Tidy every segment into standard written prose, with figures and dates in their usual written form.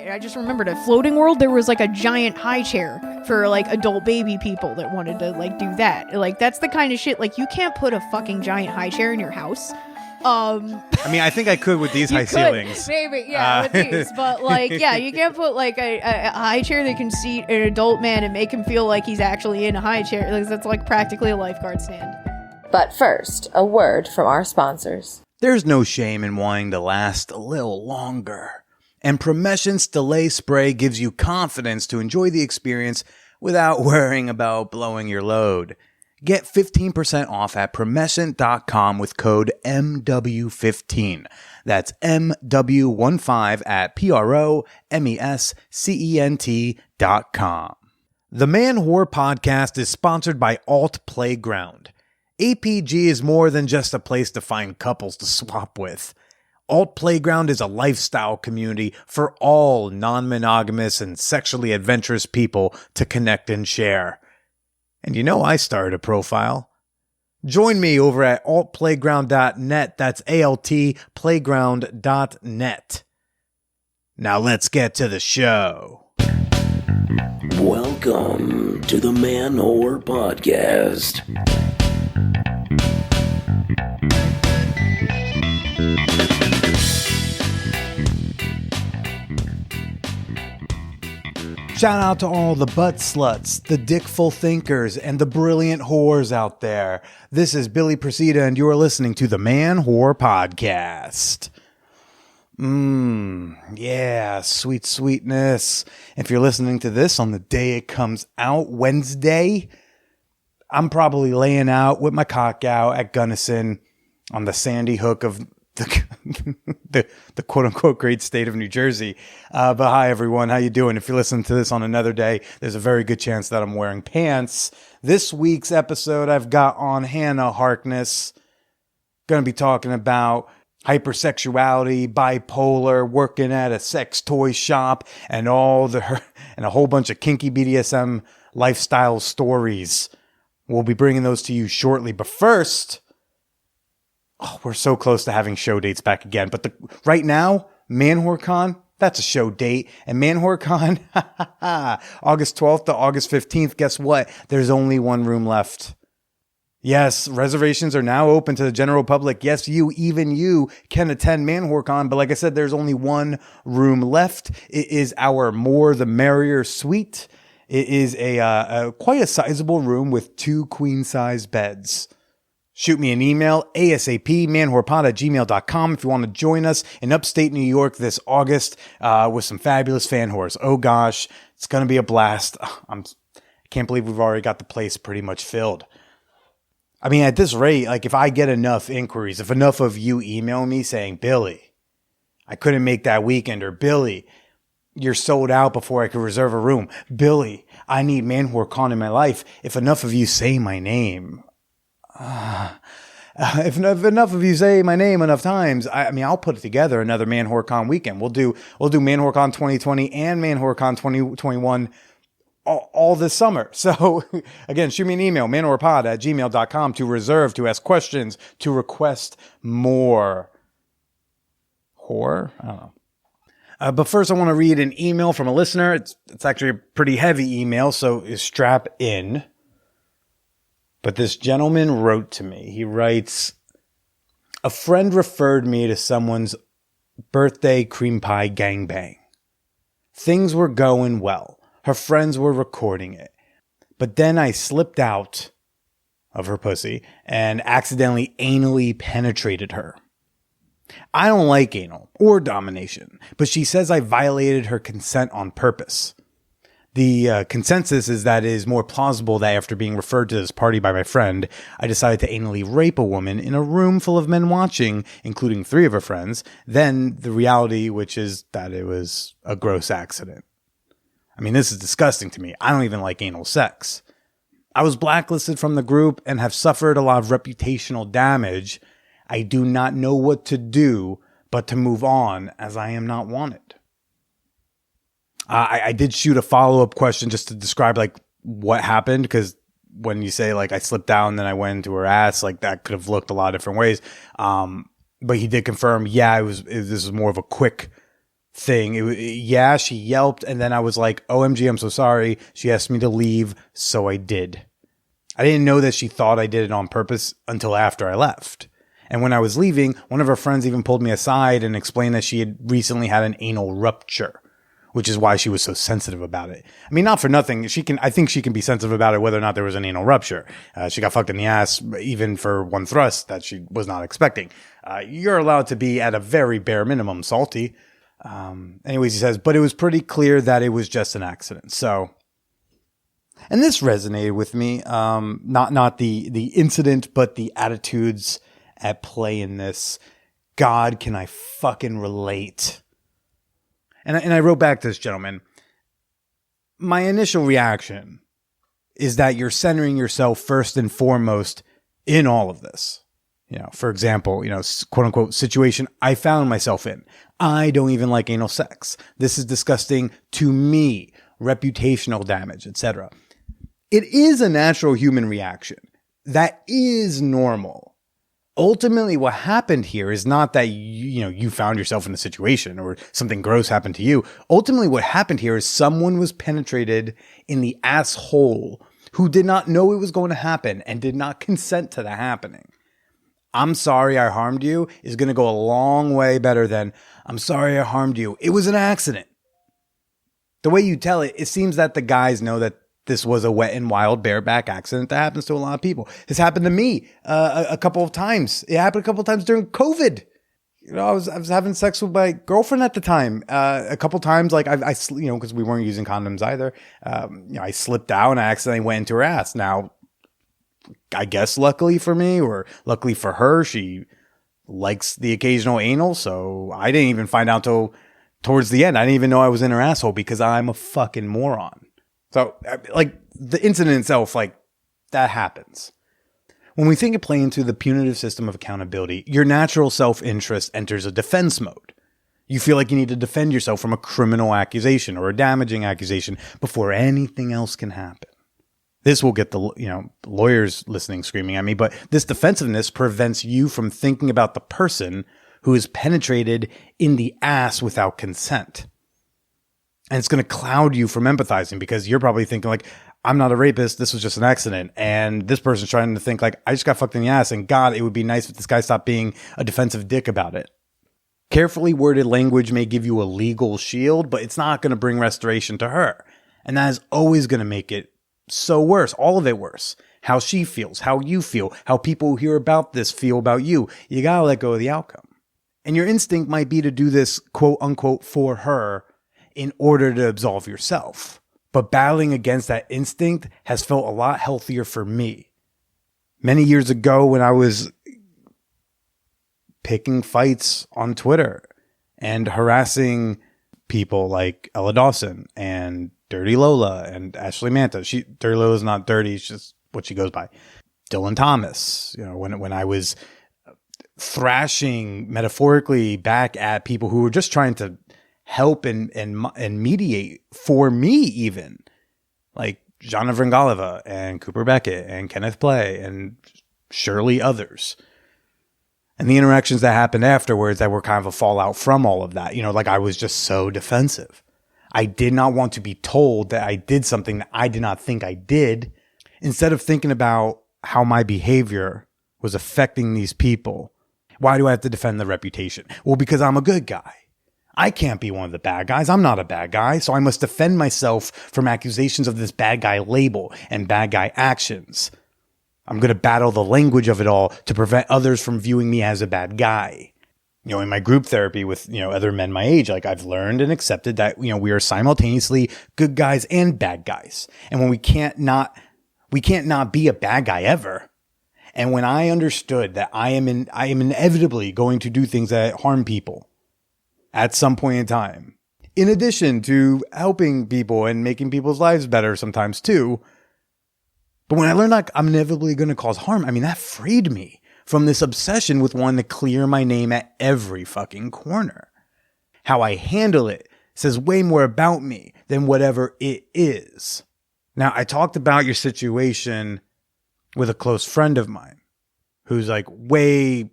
I just remembered at Floating World, there was like a giant high chair for like adult baby people that wanted to like do that. Like, that's the kind of shit, like, you can't put a fucking giant high chair in your house. I mean, I think I could with these high ceilings. Maybe, yeah, with these. But, like, yeah, you can't put, like, a high chair that can seat an adult man and make him feel like he's actually in a high chair. Like, that's, like, practically a lifeguard stand. But first, a word from our sponsors. There's no shame in wanting to last a little longer. And Promescent's Delay Spray gives you confidence to enjoy the experience without worrying about blowing your load. Get 15% off at Promescent.com with code MW15. That's MW15 at PROMESCENT.com. The Man Whore Podcast is sponsored by Alt Playground. APG is more than just a place to find couples to swap with. Alt Playground is a lifestyle community for all non-monogamous and sexually adventurous people to connect and share. And you know I started a profile. Join me over at altplayground.net. That's altplayground.net. Now let's get to the show. Welcome to the Man Whore Podcast. Shout out to all the butt sluts, the dickful thinkers, and the brilliant whores out there. This is Billy Presida, and you are listening to the Man Whore Podcast. Yeah, sweet sweetness. If you're listening to this on the day it comes out, Wednesday, I'm probably laying out with my cock out at Gunnison on the sandy hook of the quote-unquote great state of New Jersey. But hi, everyone. How you doing? If you're listening to this on another day, there's a very good chance that I'm wearing pants. This week's episode, I've got on Hannah Harkness. Going to be talking about hypersexuality, bipolar, working at a sex toy shop, and a whole bunch of kinky BDSM lifestyle stories. We'll be bringing those to you shortly. But first, we're so close to having show dates back again. But right now, ManWhoreCon, that's a show date. And ManWhoreCon, August 12th to August 15th, guess what? There's only one room left. Yes, reservations are now open to the general public. Yes, even you can attend ManWhoreCon. But like I said, there's only one room left. It is our More the Merrier suite. It is a quite a sizable room with 2 queen-size beds. Shoot me an email, ASAP, manwhorepod@gmail.com if you want to join us in upstate New York this August with some fabulous fan whores. Oh gosh, it's going to be a blast. I can't believe we've already got the place pretty much filled. I mean, at this rate, like if I get enough inquiries, if enough of you email me saying, Billy, I couldn't make that weekend, or Billy, you're sold out before I could reserve a room. Billy, I need ManWhoreCon in my life. If enough of you say my name... if enough of you say my name enough times, I mean, I'll put together another ManWhoreCon weekend. We'll do ManWhoreCon 2020 and ManWhoreCon 2021 all this summer. So again, shoot me an email, manwhorepod@gmail.com to reserve, to ask questions, to request more whore. I don't know. But first I want to read an email from a listener. It's actually a pretty heavy email, so strap in. But this gentleman wrote to me. He writes, a friend referred me to someone's birthday cream pie gangbang. Things were going well. Her friends were recording it. But then I slipped out of her pussy and accidentally anally penetrated her. I don't like anal or domination, but she says I violated her consent on purpose. The consensus is that it is more plausible that after being referred to this party by my friend, I decided to anally rape a woman in a room full of men watching, including 3 of her friends, than the reality, which is that it was a gross accident. I mean, this is disgusting to me. I don't even like anal sex. I was blacklisted from the group and have suffered a lot of reputational damage. I do not know what to do but to move on, as I am not wanted. I did shoot a follow-up question just to describe like what happened, because when you say like I slipped down then I went into her ass, like that could have looked a lot of different ways. But he did confirm, this was more of a quick thing. Yeah, she yelped, and then I was like, OMG, I'm so sorry. She asked me to leave, so I did. I didn't know that she thought I did it on purpose until after I left. And when I was leaving, one of her friends even pulled me aside and explained that she had recently had an anal rupture, which is why she was so sensitive about it. I mean, not for nothing. I think she can be sensitive about it whether or not there was an anal rupture. She got fucked in the ass even for one thrust that she was not expecting. You're allowed to be at a very bare minimum salty. Anyways, he says, but it was pretty clear that it was just an accident. So, and this resonated with me. Not the incident, but the attitudes at play in this. God, can I fucking relate? And I wrote back to this gentleman. My initial reaction is that you're centering yourself first and foremost in all of this. For example, quote unquote situation I found myself in. I don't even like anal sex. This is disgusting to me. Reputational damage, etc. It is a natural human reaction. That is normal. Ultimately, what happened here is not that you found yourself in a situation or something gross happened to you. Ultimately, what happened here is someone was penetrated in the asshole who did not know it was going to happen and did not consent to that happening. I'm sorry I harmed you is going to go a long way better than I'm sorry I harmed you. It was an accident. The way you tell it, it seems that the guys know that this was a wet and wild bareback accident that happens to a lot of people. This happened to me a couple of times. It happened a couple of times during COVID. I was having sex with my girlfriend at the time. A couple of times, like I because we weren't using condoms either. I slipped out and I accidentally went into her ass. Now, I guess luckily for me or luckily for her, she likes the occasional anal. So I didn't even find out till towards the end. I didn't even know I was in her asshole because I'm a fucking moron. So, like, the incident itself, like, that happens. When we think of playing into the punitive system of accountability, your natural self-interest enters a defense mode. You feel like you need to defend yourself from a criminal accusation or a damaging accusation before anything else can happen. This will get the lawyers listening screaming at me, but this defensiveness prevents you from thinking about the person who is penetrated in the ass without consent. And it's going to cloud you from empathizing because you're probably thinking like, I'm not a rapist. This was just an accident. And this person's trying to think like, I just got fucked in the ass. And God, it would be nice if this guy stopped being a defensive dick about it. Carefully worded language may give you a legal shield, but it's not going to bring restoration to her. And that is always going to make it so worse. All of it worse. How she feels, how you feel, how people who hear about this feel about you. You got to let go of the outcome. And your instinct might be to do this quote unquote for her in order to absolve yourself. But battling against that instinct has felt a lot healthier for me. Many years ago when I was picking fights on Twitter and harassing people like Ella Dawson and Dirty Lola and Ashley Manta. Dirty Lola's not dirty, it's just what she goes by. Dylan Thomas, when I was thrashing metaphorically back at people who were just trying to help and mediate for me, even like Jana Vringalova and Cooper Beckett and Kenneth Play and surely others. And the interactions that happened afterwards that were kind of a fallout from all of that, like I was just so defensive. I did not want to be told that I did something that I did not think I did. Instead of thinking about how my behavior was affecting these people, why do I have to defend the reputation? Well, because I'm a good guy. I can't be one of the bad guys. I'm not a bad guy. So I must defend myself from accusations of this bad guy label and bad guy actions. I'm going to battle the language of it all to prevent others from viewing me as a bad guy. In my group therapy with, other men my age, like I've learned and accepted that, we are simultaneously good guys and bad guys. And when we can't not be a bad guy ever. And when I understood that I am inevitably going to do things that harm people at some point in time, in addition to helping people and making people's lives better sometimes too. But when I learned like I'm inevitably going to cause harm, that freed me from this obsession with wanting to clear my name at every fucking corner. How I handle it says way more about me than whatever it is. Now, I talked about your situation with a close friend of mine who's like way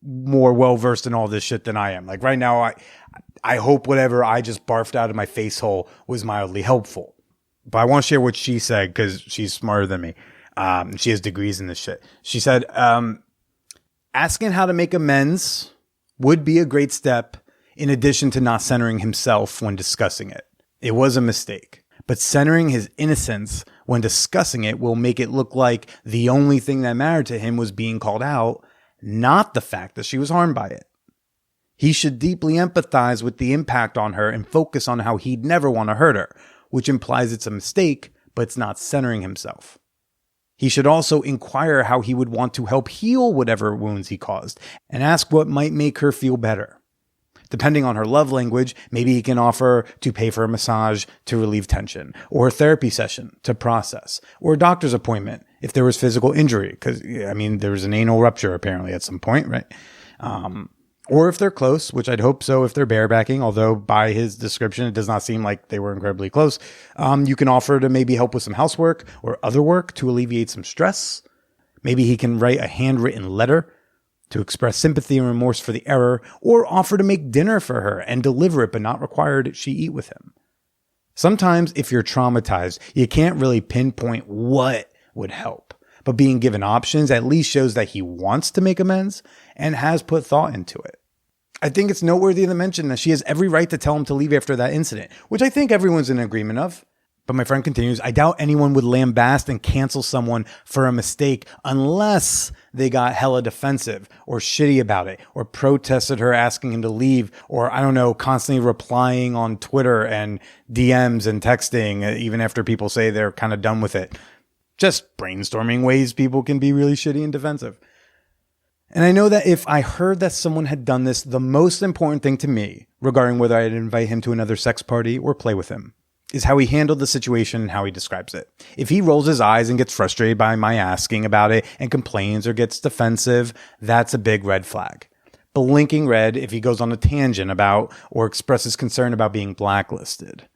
more well-versed in all this shit than I am. Like right now, I hope whatever I just barfed out of my face hole was mildly helpful. But I want to share what she said because she's smarter than me. She has degrees in this shit. She said, asking how to make amends would be a great step in addition to not centering himself when discussing it. It was a mistake, but centering his innocence when discussing it will make it look like the only thing that mattered to him was being called out, not the fact that she was harmed by it. He should deeply empathize with the impact on her and focus on how he'd never want to hurt her, which implies it's a mistake, but it's not centering himself. He should also inquire how he would want to help heal whatever wounds he caused and ask what might make her feel better. Depending on her love language, maybe he can offer to pay for a massage to relieve tension, or a therapy session to process, or a doctor's appointment if there was physical injury, because, I mean, there was an anal rupture apparently at some point, right? Or if they're close, which I'd hope so if they're barebacking, although by his description, it does not seem like they were incredibly close. You can offer to maybe help with some housework or other work to alleviate some stress. Maybe he can write a handwritten letter to express sympathy and remorse for the error, or offer to make dinner for her and deliver it, but not required she eat with him. Sometimes if you're traumatized, you can't really pinpoint what would help, but being given options at least shows that he wants to make amends and has put thought into it. I think it's noteworthy to mention that she has every right to tell him to leave after that incident, which I think everyone's in agreement of. But my friend continues, I doubt anyone would lambast and cancel someone for a mistake unless they got hella defensive or shitty about it or protested her asking him to leave, or, I don't know, constantly replying on Twitter and DMs and texting even after people say they're kind of done with it. Just brainstorming ways people can be really shitty and defensive. And I know that if I heard that someone had done this, the most important thing to me regarding whether I'd invite him to another sex party or play with him is how he handled the situation and how he describes it. If he rolls his eyes and gets frustrated by my asking about it and complains or gets defensive, that's a big red flag. Blinking red if he goes on a tangent about or expresses concern about being blacklisted.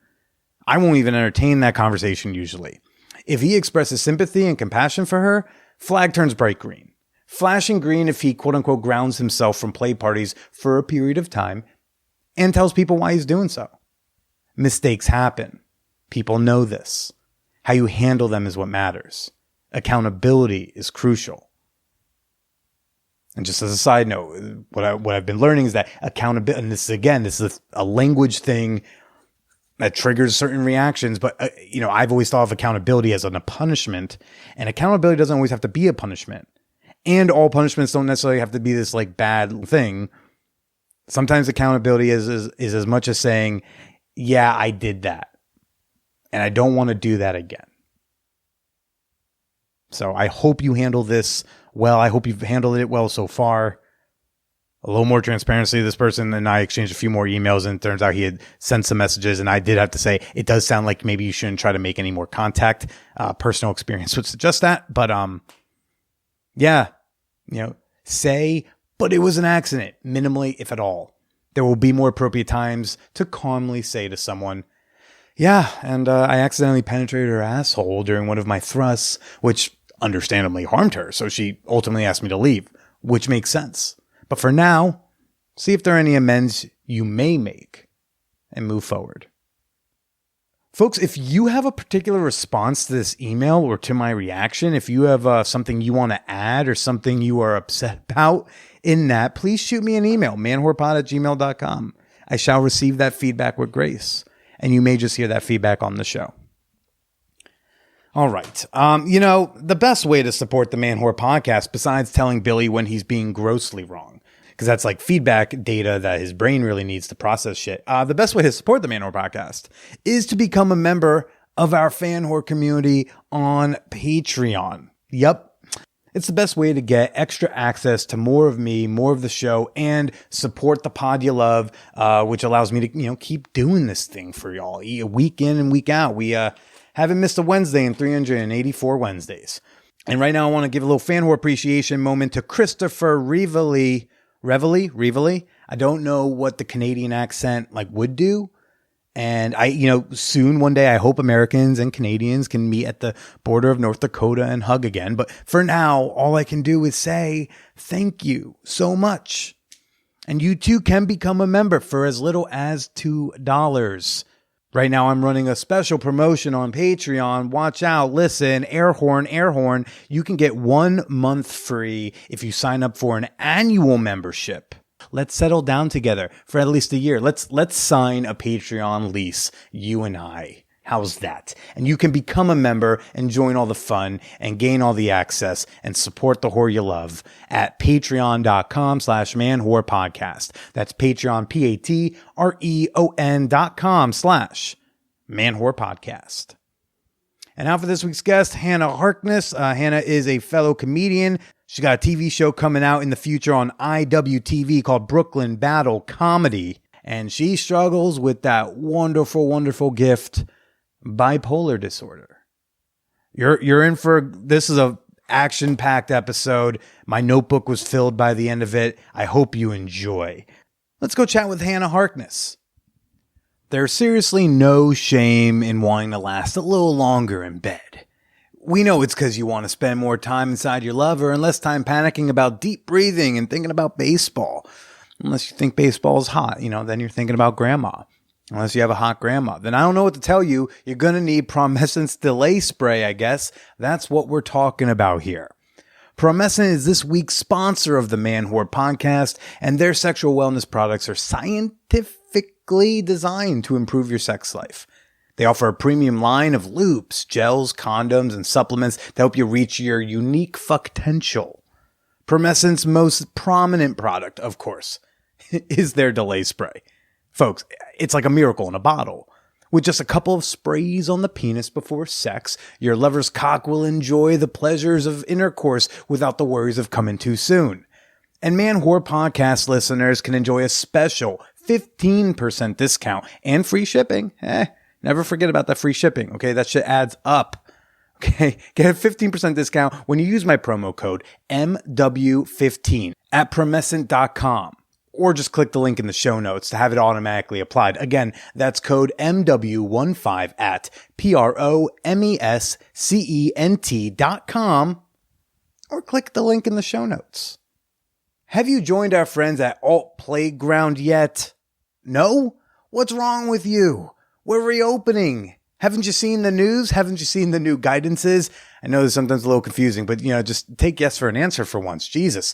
I won't even entertain that conversation usually. If he expresses sympathy and compassion for her, flag turns bright green. Flashing green if he quote-unquote grounds himself from play parties for a period of time and tells people why he's doing so. Mistakes happen. People know this. How you handle them is what matters. Accountability is crucial. And just as a side note, what I've been learning is that accountability, and this is a language thing that triggers certain reactions, but I've always thought of accountability as a punishment, and accountability doesn't always have to be a punishment. And all punishments don't necessarily have to be this like bad thing. Sometimes accountability is as much as saying, yeah, I did that, and I don't want to do that again. So I hope you handle this well. I hope you've handled it well so far. A little more transparency. This person and I exchanged a few more emails, and it turns out he had sent some messages, and I did have to say, it does sound like maybe you shouldn't try to make any more contact. Personal experience would suggest that, but yeah, say, but it was an accident, minimally, if at all. There will be more appropriate times to calmly say to someone, yeah, and I accidentally penetrated her asshole during one of my thrusts, which understandably harmed her, so she ultimately asked me to leave, which makes sense. But for now, see if there are any amends you may make and move forward. Folks, if you have a particular response to this email or to my reaction, if you have something you want to add or something you are upset about in that, please shoot me an email, manwhorepod@gmail.com. I shall receive that feedback with grace, and you may just hear that feedback on the show. All right. The best way to support the Man Whore podcast, besides telling Billy when he's being grossly wrong, because that's like feedback data that his brain really needs to process shit. The best way to support the Man Whore podcast is to become a member of our fan whore community on Patreon. Yep. It's the best way to get extra access to more of me, more of the show, and support the pod you love, which allows me to, keep doing this thing for y'all week in and week out. We haven't missed a Wednesday in 384 Wednesdays. And right now I want to give a little fan whore appreciation moment to Christopher Reveley. I don't know what the Canadian accent would do. And soon one day, I hope Americans and Canadians can meet at the border of North Dakota and hug again. But for now, all I can do is say thank you so much. And you too can become a member for as little as $2. Right now, I'm running a special promotion on Patreon. Watch out. Listen, air horn. You can get 1 month free if you sign up for an annual membership. Let's settle down together for at least a year. Let's sign a Patreon lease, you and I. How's that? And you can become a member and join all the fun and gain all the access and support the whore you love at patreon.com/manwhorepodcast. That's Patreon, patreon.com/manwhorepodcast. And now for this week's guest, Hannah Harkness. Hannah is a fellow comedian. She's got a TV show coming out in the future on IWTV called Brooklyn Battle Comedy. And she struggles with that wonderful, wonderful gift, bipolar disorder. You're in for, this is a action-packed episode. My notebook was filled by the end of it. I hope you enjoy. Let's go chat with Hannah Harkness. There's seriously no shame in wanting to last a little longer in bed. We know it's because you want to spend more time inside your lover and less time panicking about deep breathing and thinking about baseball. Unless you think baseball is hot, then you're thinking about grandma. Unless you have a hot grandma. Then I don't know what to tell you. You're going to need Promescent's delay spray, I guess. That's what we're talking about here. Promescent is this week's sponsor of the Man Whore podcast, and their sexual wellness products are scientifically designed to improve your sex life. They offer a premium line of lubes, gels, condoms, and supplements to help you reach your unique fuck-potential. Promescent's most prominent product, of course, is their delay spray. Folks, it's like a miracle in a bottle. With just a couple of sprays on the penis before sex, your lover's cock will enjoy the pleasures of intercourse without the worries of coming too soon. And Man Whore podcast listeners can enjoy a special 15% discount and free shipping. Never forget about that free shipping, okay? That shit adds up. Okay, get a 15% discount when you use my promo code MW15 at promescent.com. Or just click the link in the show notes to have it automatically applied. Again, that's code MW15 at promescent.com, or click the link in the show notes. Have you joined our friends at Alt Playground yet? No? What's wrong with you? We're reopening. Haven't you seen the news? Haven't you seen the new guidances? I know this is sometimes a little confusing, but just take yes for an answer for once. Jesus.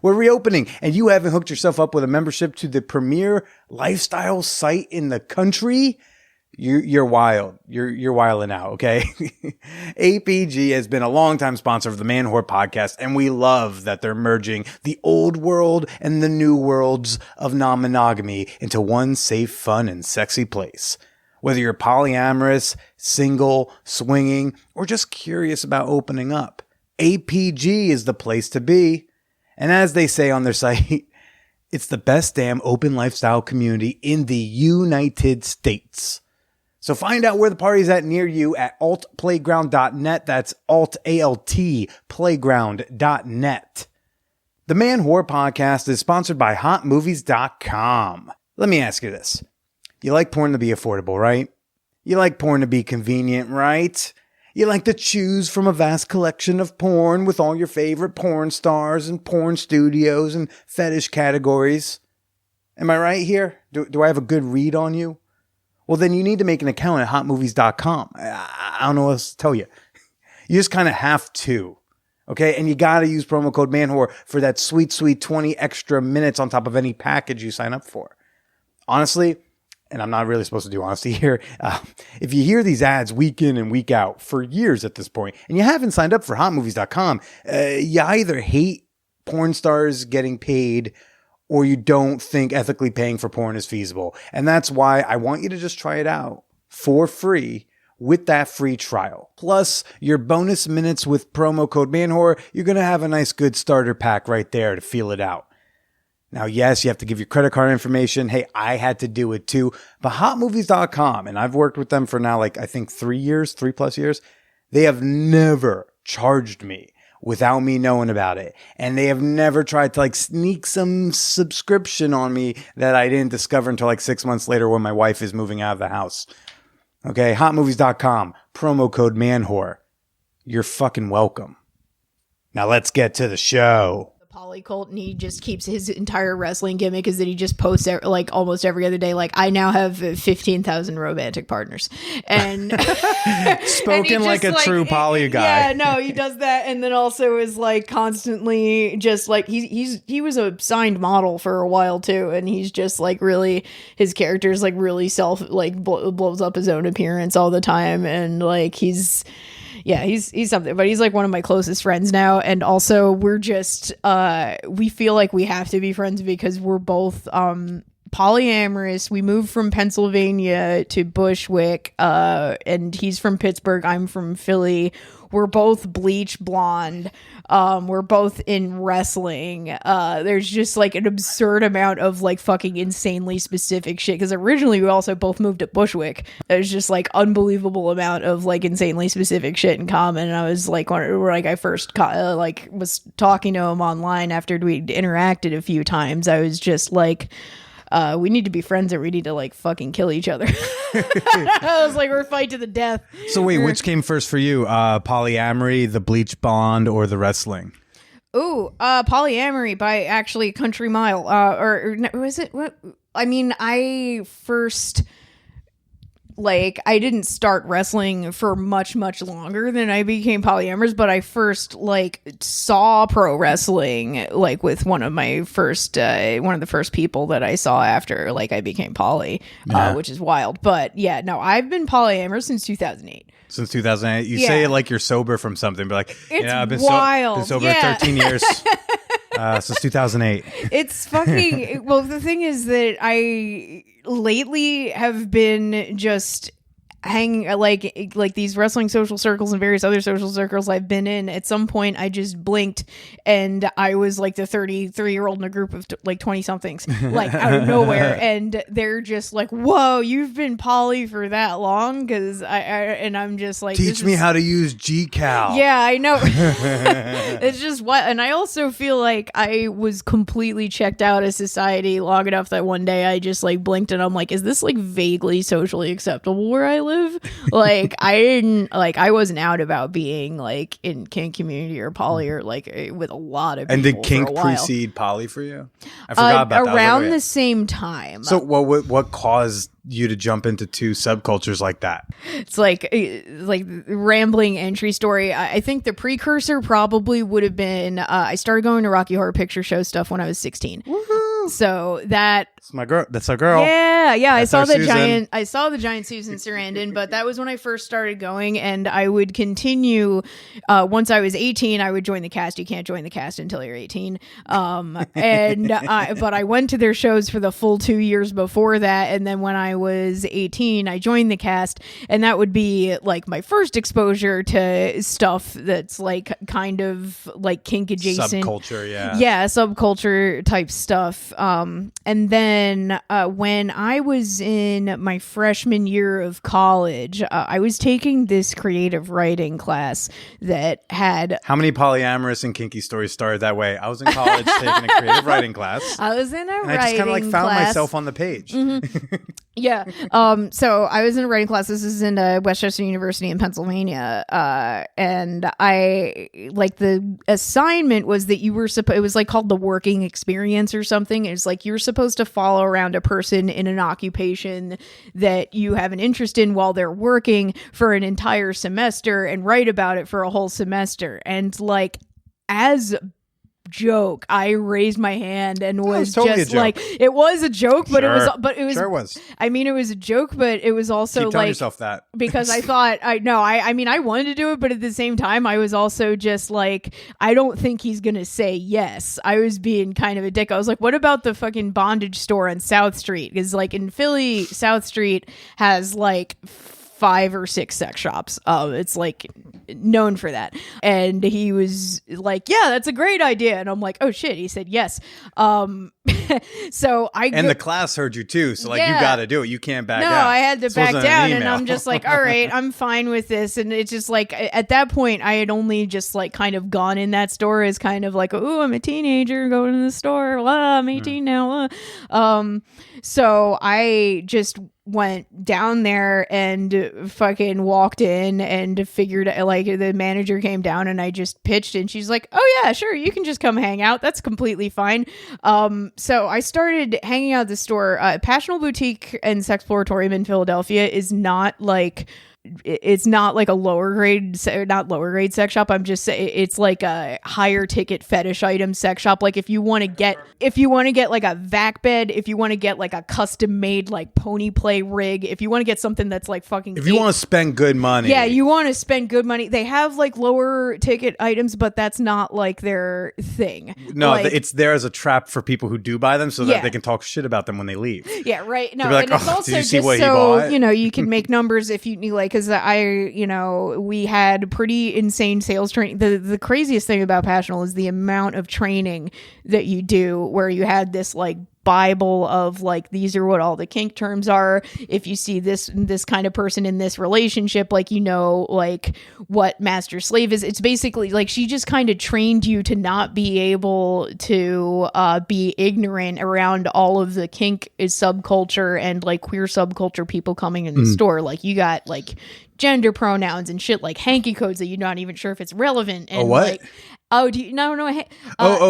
We're reopening, and you haven't hooked yourself up with a membership to the premier lifestyle site in the country? You're wild. You're wilding out, okay? APG has been a longtime sponsor of the Man Whore podcast, and we love that they're merging the old world and the new worlds of non-monogamy into one safe, fun, and sexy place. Whether you're polyamorous, single, swinging, or just curious about opening up, APG is the place to be. And as they say on their site, it's the best damn open lifestyle community in the United States. So find out where the party's at near you at altplayground.net. That's alt playground.net. The Man Whore podcast is sponsored by hotmovies.com. Let me ask you this. You like porn to be affordable, right? You like porn to be convenient, right? You like to choose from a vast collection of porn with all your favorite porn stars and porn studios and fetish categories. Am I right here? Do I have a good read on you? Well, then you need to make an account at hotmovies.com. I don't know what else to tell you. You just kind of have to. Okay? And you got to use promo code MANWHORE for that sweet, sweet 20 extra minutes on top of any package you sign up for. Honestly, and I'm not really supposed to do honesty here, if you hear these ads week in and week out for years at this point, and you haven't signed up for hotmovies.com, you either hate porn stars getting paid or you don't think ethically paying for porn is feasible. And that's why I want you to just try it out for free with that free trial. Plus, your bonus minutes with promo code MANWHORE, you're going to have a nice good starter pack right there to feel it out. Now, yes, you have to give your credit card information. Hey, I had to do it too. But hotmovies.com, and I've worked with them for now, I think 3+ years. They have never charged me without me knowing about it. And they have never tried to sneak some subscription on me that I didn't discover until 6 months later when my wife is moving out of the house. Okay, hotmovies.com, promo code MANWHORE. You're fucking welcome. Now let's get to the show. poly cult, and he just keeps his entire wrestling gimmick is that he just posts like almost every other day, like, I now have 15,000 romantic partners, and Spoken like a true poly guy. Yeah, no, he does that, and then also is like constantly just like he was a signed model for a while too, and he's just like really, his character's like really blows up his own appearance all the time, and like he's something, but he's like one of my closest friends now. And also we're just we feel like we have to be friends because we're both polyamorous. We moved from Pennsylvania to Bushwick, and he's from Pittsburgh, I'm from Philly. We're both bleach blonde. We're both in wrestling. There's just like an absurd amount of like fucking insanely specific shit. Because originally we also both moved to Bushwick. There's just like unbelievable amount of like insanely specific shit in common. And I was like, I first was talking to him online after we'd interacted a few times. I was just like, we need to be friends, or we need to like fucking kill each other. I was like, we're fight to the death. So wait, which came first for you? Polyamory, the bleach blonde, or the wrestling? Ooh, Polyamory by actually Country Mile. Or was it what? I mean, I first, like, I didn't start wrestling for much longer than I became polyamorous, but I first like saw pro wrestling like with one of the first people that I saw after like I became poly, which is wild. But yeah, no, I've been polyamorous since 2008. Since 2008, you say it like you're sober from something, but like, it's I've been wild. been sober 13 years. Since 2008. It's fucking, well, the thing is that I lately have been just hanging like these wrestling social circles and various other social circles I've been in. At some point I just blinked and I was like the 33-year-old in a group of like 20 somethings, like out of nowhere, and they're just like, whoa, you've been poly for that long? Because I'm just like, teach me how to use GCal. Yeah, I know. It's just what, and I also feel like I was completely checked out of society long enough that one day I just like blinked and I'm like, is this like vaguely socially acceptable where I live? Like I wasn't out about being like in kink community or poly or like with a lot of people. And did kink precede poly for you? I forgot about that. Around the same time. So what caused you to jump into two subcultures like that? It's like rambling entry story. I think the precursor probably would have been I started going to Rocky Horror Picture Show stuff when I was 16. Woohoo! So that's my girl. That's our girl. Yeah. I saw the giant Susan Sarandon, but that was when I first started going, and I would continue. Once I was 18, I would join the cast. You can't join the cast until you're 18. But I went to their shows for the full 2 years before that, and then when I was 18, I joined the cast, and that would be like my first exposure to stuff that's like kind of like kink adjacent subculture. Yeah, subculture type stuff. And then when I was in my freshman year of college, I was taking this creative writing class that had... How many polyamorous and kinky stories started that way? I was in college taking a creative writing class. I was in a writing class. I just kind of like found myself on the page. Mm-hmm. Yeah. So I was in a writing class. This is in Westchester University in Pennsylvania. And I like the assignment was that you were it was like called the working experience or something. It was like you're supposed to follow around a person in an occupation that you have an interest in while they're working for an entire semester and write about it for a whole semester. And like, as joke, I raised my hand and was totally just like, it was a joke, but sure. it was sure was. I mean, it was a joke, but it was also keep telling like yourself that because I thought I mean I wanted to do it, but at the same time I was also just like, I don't think he's gonna say yes. I was being kind of a dick. I was like, what about the fucking bondage store on South Street? Because like in Philly, South Street has like 5 or 6 sex shops. It's like known for that. And he was like, yeah, that's a great idea. And I'm like, oh shit. He said yes. So the class heard you too. So like, you got to do it. You can't back out. No, I had to back down, and I'm just like, all right, I'm fine with this. And it's just like, at that point I had only just like kind of gone in that store as kind of like, oh, I'm a teenager going to the store. I'm 18 now. So I just went down there and fucking walked in and figured, like, the manager came down and I just pitched and she's like, oh yeah, sure, you can just come hang out, that's completely fine. So I started hanging out at the store. Passional Boutique and Sexploratorium in Philadelphia is not like, it's not like a not lower grade sex shop. I'm just saying it's like a higher ticket fetish item sex shop. Like if you want to get like a vac bed, if you want to get like a custom made like pony play rig, if you want to get something that's like fucking, if you want to spend good money, you want to spend good money. They have like lower ticket items, but that's not like their thing. No, like, it's there as a trap for people who do buy them, so that they can talk shit about them when they leave. Yeah, right. No, like, and it's also did you see just what he so bought? you can make numbers if you need, like, because we had pretty insane sales training. The craziest thing about Passional is the amount of training that you do, where you had this like Bible of like, these are what all the kink terms are. If you see this kind of person in this relationship, like, like what master slave is. It's basically like she just kind of trained you to not be able to be ignorant around all of the kink subculture and like queer subculture people coming in the store. Like you got like gender pronouns and shit, like hanky codes that you're not even sure if it's relevant. And what? Like, oh, do you no?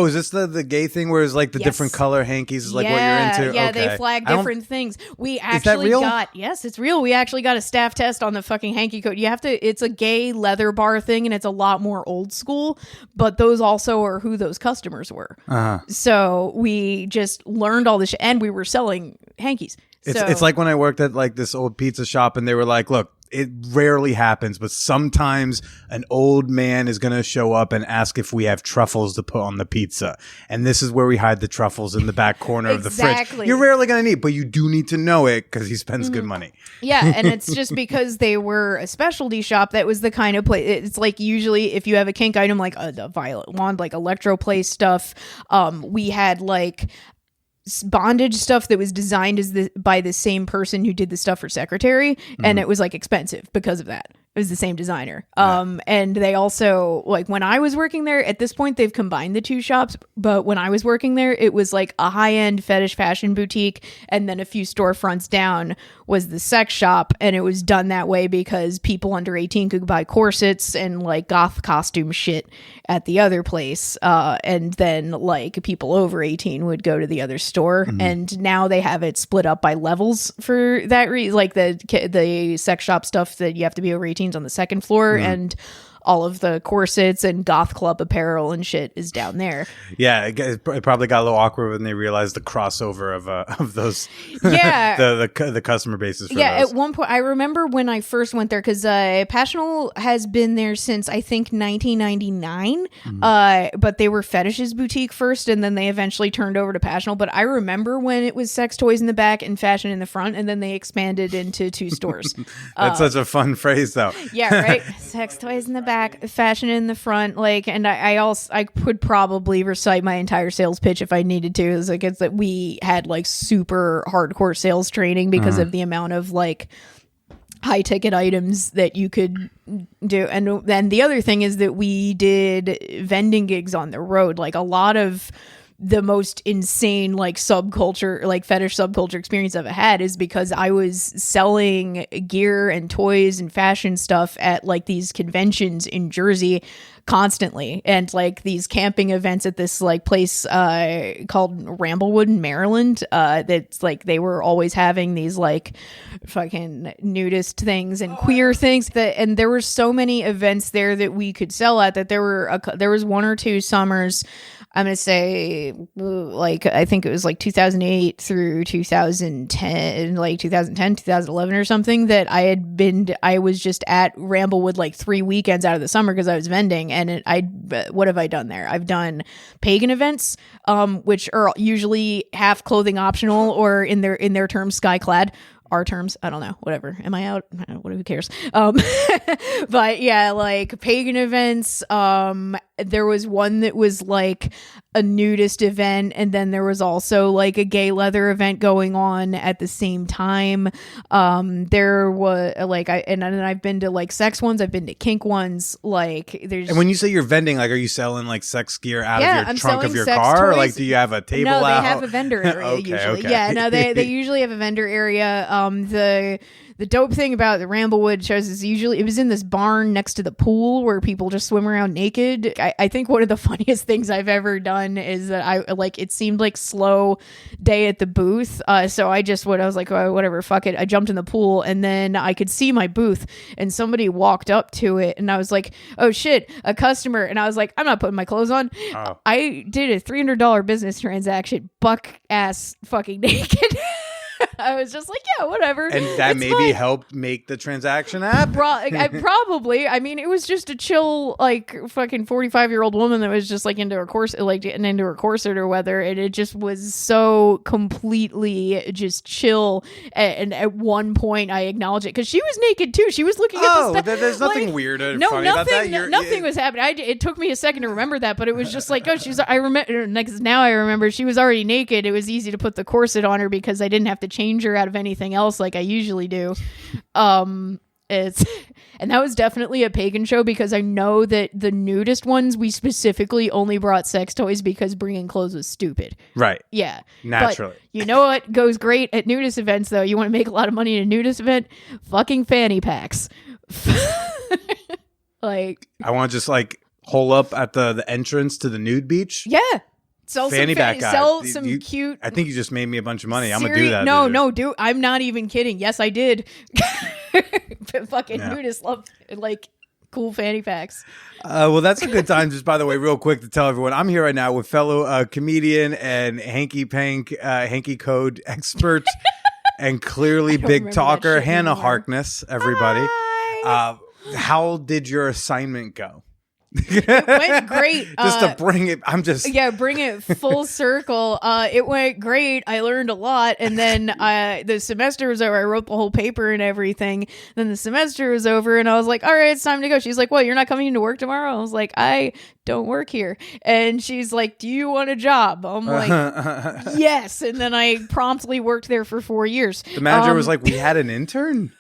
Is this the gay thing where it's like the different color hankies is like what you're into? Yeah, okay. they flag different things. We that actually real? yes, it's real. We actually got a staff test on the fucking hanky code. You have to, it's a gay leather bar thing and it's a lot more old school, but those also are who those customers were. So we just learned all this shit and we were selling hankies. It's like when I worked at like this old pizza shop and they were like, look, it rarely happens, but sometimes an old man is going to show up and ask if we have truffles to put on the pizza. And this is where we hide the truffles in the back corner of the fridge. You're rarely going to need, but you do need to know it because he spends good money. Yeah, and it's just because they were a specialty shop that was the kind of place. It's like usually if you have a kink item like the violet wand, like electroplay stuff, we had like bondage stuff that was designed by the same person who did the stuff for Secretary, and it was like expensive because of that. It was the same designer. And they also, like, when I was working there, at this point they've combined the two shops, but when I was working there, it was like a high-end fetish fashion boutique, and then a few storefronts down was the sex shop, and it was done that way because people under 18 could buy corsets and like goth costume shit at the other place, and then like people over 18 would go to the other store. And now they have it split up by levels for that reason, like the sex shop stuff that you have to be over 18 on the second floor, and all of the corsets and goth club apparel and shit is down there. Yeah, it probably got a little awkward when they realized the crossover of those. Yeah, the customer bases. For those. At one point, I remember when I first went there because Passional has been there since I think 1999. But they were Fetishes Boutique first, and then they eventually turned over to Passional. But I remember when it was sex toys in the back and fashion in the front, and then they expanded into two stores. That's such a fun phrase, though. Yeah, right. Sex toys in the back, fashion in the front. Like, and I could probably recite my entire sales pitch if I needed to. It's like, it's that we had like super hardcore sales training because of the amount of like high ticket items that you could do. And then the other thing is that we did vending gigs on the road. Like a lot of the most insane like subculture, like fetish subculture experience I've had is because I was selling gear and toys and fashion stuff at like these conventions in Jersey constantly, and like these camping events at this like place called Ramblewood in Maryland, that's like they were always having these like fucking nudist things and queer things and there were so many events there that we could sell at that there was one or two summers, I'm going to say, like, I think it was like 2008 through 2010, like 2010, 2011 or something, that I was just at Ramblewood like 3 weekends out of the summer because I was vending. And what have I done there? I've done pagan events, which are usually half clothing optional or in their terms, skyclad. Our terms, I don't know, whatever. Am I out? Who cares? But yeah, like pagan events. There was one that was like a nudist event, and then there was also like a gay leather event going on at the same time. There was like I've been to like sex ones, I've been to kink ones. Like there's. And when you say you're vending, like, are you selling like sex gear out of your trunk of your car, or like do you have a table? No, out? they have a vendor area usually. Okay. Yeah, no, they usually have a vendor area. The dope thing about the Ramblewood shows is usually it was in this barn next to the pool where people just swim around naked. I think one of the funniest things I've ever done is that it seemed like slow day at the booth. So I was like, oh, whatever, fuck it. I jumped in the pool and then I could see my booth and somebody walked up to it and I was like, oh shit, a customer. And I was like, I'm not putting my clothes on. Oh. I did a $300 business transaction, buck ass fucking naked. I was just like, yeah, whatever. And that maybe helped make the transaction happen. Probably. I mean, it was just a chill, like, fucking 45-year-old woman that was just like into her corset, like getting into her corset or whether, and it just was so completely just chill. And at one point, I acknowledged it because she was naked too. She was looking at the stuff. There's nothing weird or funny about that. Nothing was happening. It took me a second to remember that, but it was just like, oh, I remember. Now I remember she was already naked. It was easy to put the corset on her because I didn't have to change her out of anything else like I usually do. And that was definitely a pagan show because I know that the nudist ones we specifically only brought sex toys because bringing clothes was stupid. Right. Yeah. Naturally. But you know what goes great at nudist events though? You want to make a lot of money at a nudist event? Fucking fanny packs. Like I want to just like hole up at the entrance to the nude beach. Yeah. Sell fanny pack guy. Sell some cute. I think you just made me a bunch of money. I'm gonna do that. No, dude. I'm not even kidding. Yes, I did. Fucking nudists love like cool fanny packs. Well, that's a good time. Just by the way, real quick to tell everyone, I'm here right now with fellow comedian and hanky code expert and clearly big talker Hannah anymore. Harkness. Everybody, how did your assignment go? It went great. Just to bring it, bring it full circle. It went great. I learned a lot, and then the semester was over. I wrote the whole paper and everything. Then the semester was over, and I was like, "All right, it's time to go." She's like, "What? You're not coming into work tomorrow?" I was like, "I don't work here." And she's like, "Do you want a job?" I'm like, "Yes." And then I promptly worked there for 4 years. The manager was like, "We had an intern."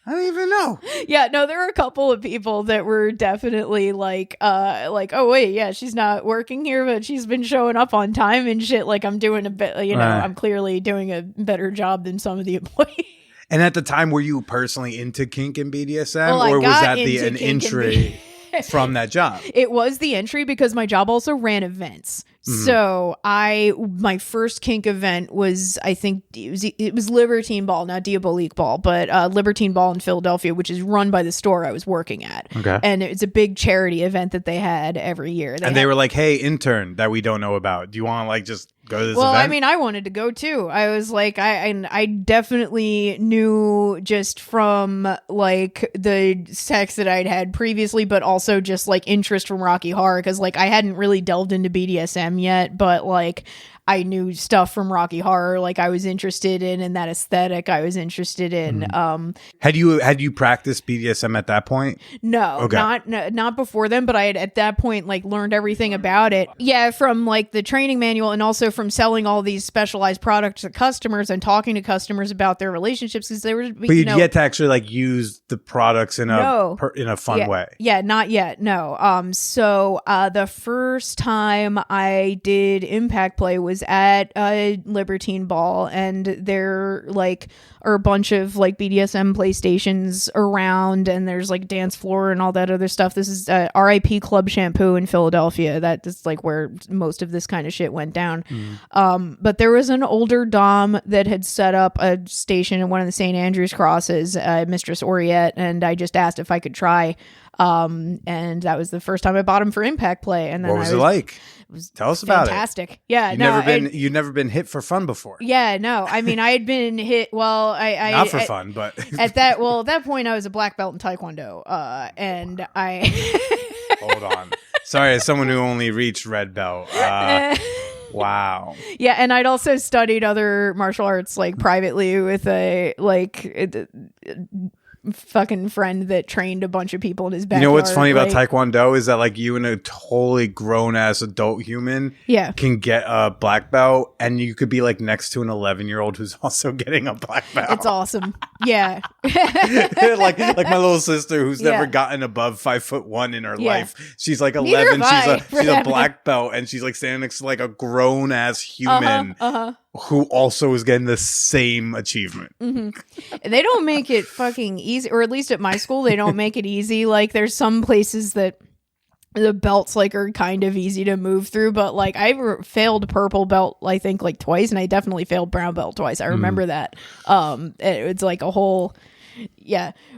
I don't even know. Yeah, no, there were a couple of people that were definitely like, oh wait, yeah, she's not working here, but she's been showing up on time and shit. Like I'm doing a bit, I'm clearly doing a better job than some of the employees. And at the time, were you personally into kink and BDSM, or was that an entry from that job? It was the entry because my job also ran events. Mm-hmm. So my first kink event was, I think it was Libertine Ball, not Diabolique Ball, but Libertine Ball in Philadelphia, which is run by the store I was working at. Okay. And it's a big charity event that they had every year. They were like, "Hey, intern that we don't know about. Do you want to like just go to this event?" I mean, I wanted to go too. I was like, I definitely knew just from like the sex that I'd had previously, but also just like interest from Rocky Horror because like I hadn't really delved into BDSM yet, but like I knew stuff from Rocky Horror, like I was interested in that aesthetic I was interested in. Had you practiced BDSM at that point? No, okay. Not before then, but I had at that point like learned everything about it. Yeah, from like the training manual and also from selling all these specialized products to customers and talking to customers about their relationships because they were. But you'd yet to actually like use the products in a fun way. Yeah, not yet. No. So the first time I did impact play was at Libertine Ball, and there like are a bunch of like BDSM PlayStations around, and there's like dance floor and all that other stuff. This is RIP Club Shampoo in Philadelphia. That is like where most of this kind of shit went down. But there was an older dom that had set up a station in one of the St. Andrew's crosses, Mistress Oriette, and I just asked if I could try. And that was the first time I bought him for impact play. And then what was it like? Tell us about it. Fantastic. Yeah. You've never been hit for fun before. Yeah, no. I mean, I had been hit. Well, not for fun, but at that point, I was a black belt in Taekwondo. And I hold on. Sorry, as someone who only reached red belt. Wow. Yeah, and I'd also studied other martial arts like privately with a fucking friend that trained a bunch of people in his backyard. You know what's funny about Taekwondo is that like you and a totally grown ass adult human can get a black belt, and you could be like next to an 11-year-old who's also getting a black belt. It's awesome. Yeah. like my little sister who's never gotten above 5'1" in her life. She's like 11. She's a black belt, and she's like standing next to like a grown ass human. who also is getting the same achievement. They don't make it fucking easy, or at least at my school, they don't make it easy. Like, there's some places that the belts like are kind of easy to move through, but like I failed purple belt I think like twice, and I definitely failed brown belt twice. I remember that. It's like a whole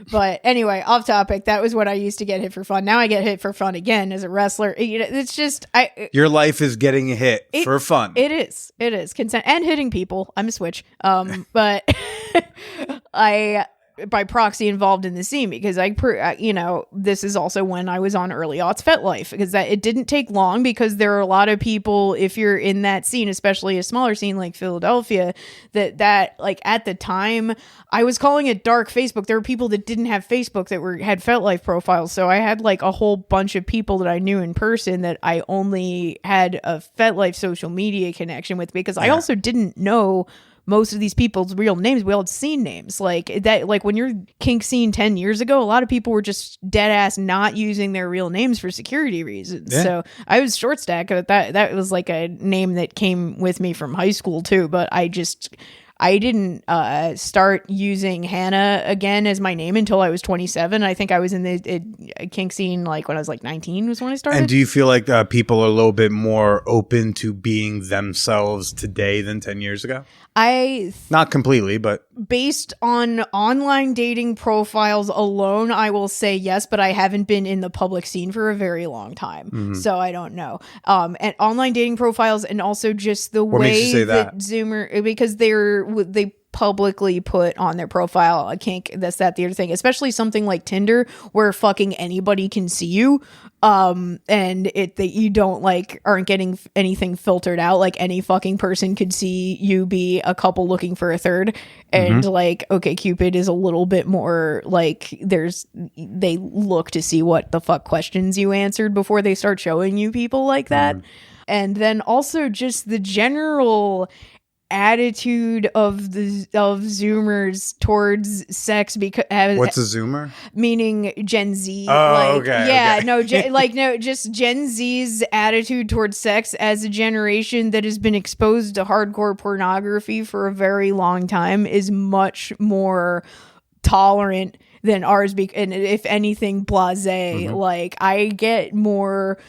but anyway, off topic. That was what I used to get hit for fun. Now I get hit for fun again as a wrestler. It's just your life is getting hit for fun. It is consent and hitting people. I'm a switch. But I by proxy involved in the scene because this is also when I was on early aughts FetLife, because that it didn't take long, because there are a lot of people, if you're in that scene, especially a smaller scene like Philadelphia, that like at the time I was calling it dark Facebook. There were people that didn't have Facebook that had FetLife profiles. So I had like a whole bunch of people that I knew in person that I only had a FetLife social media connection with, because I also didn't know most of these people's real names. We all had scene names like that. Like when you're kink scene 10 years ago, a lot of people were just dead ass not using their real names for security reasons. Yeah. So I was short stack. That was like a name that came with me from high school too. But I didn't start using Hannah again as my name until I was 27. I think I was in the kink scene like when I was like 19 was when I started. And do you feel like people are a little bit more open to being themselves today than 10 years ago? Not completely, but based on online dating profiles alone, I will say yes, but I haven't been in the public scene for a very long time. So I don't know. And online dating profiles, and also just the what way makes you say that Zoomer, because they publicly put on their profile a kink, this, that, the other thing, especially something like Tinder where fucking anybody can see you. And you don't aren't getting anything filtered out. Like any fucking person could see you be a couple looking for a third. And OkCupid is a little bit more like they look to see what the fuck questions you answered before they start showing you people like that. And then also just the general attitude of Zoomers towards sex, because what's a Zoomer? Meaning Gen Z. Just Gen Z's attitude towards sex as a generation that has been exposed to hardcore pornography for a very long time is much more tolerant than ours, and if anything blasé. Like I get more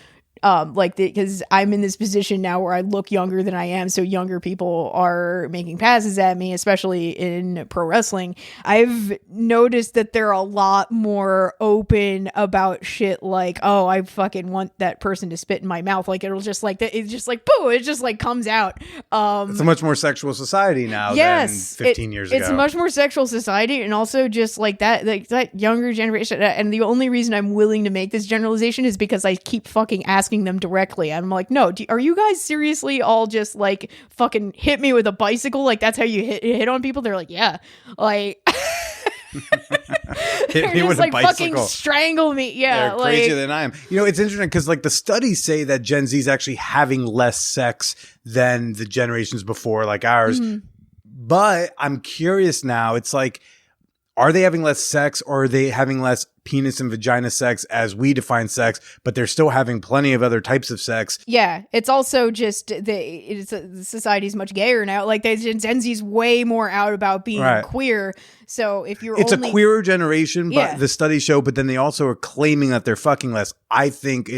because I'm in this position now where I look younger than I am, so younger people are making passes at me, especially in pro wrestling. I've noticed that they're a lot more open about shit like, oh, I fucking want that person to spit in my mouth. Like it'll just like that. It's just like boo. It just like comes out. It's a much more sexual society now than 15 years ago. It's a much more sexual society, and also just like that younger generation. And the only reason I'm willing to make this generalization is because I keep fucking asking them directly. I'm like, no, are you guys seriously all just like fucking hit me with a bicycle? Like that's how you hit on people? They're like, yeah, like hit me with like a bicycle, fucking strangle me. Yeah, they're crazier than I am. It's interesting because like the studies say that Gen Z is actually having less sex than the generations before, like ours. But I'm curious now. It's like, are they having less sex, or are they having less penis and vagina sex as we define sex, but they're still having plenty of other types of sex? Yeah, it's also just the society's much gayer now. Like Gen Z's way more out about being queer. So if you're a queerer generation, but the studies show, but then they also are claiming that they're fucking less. I think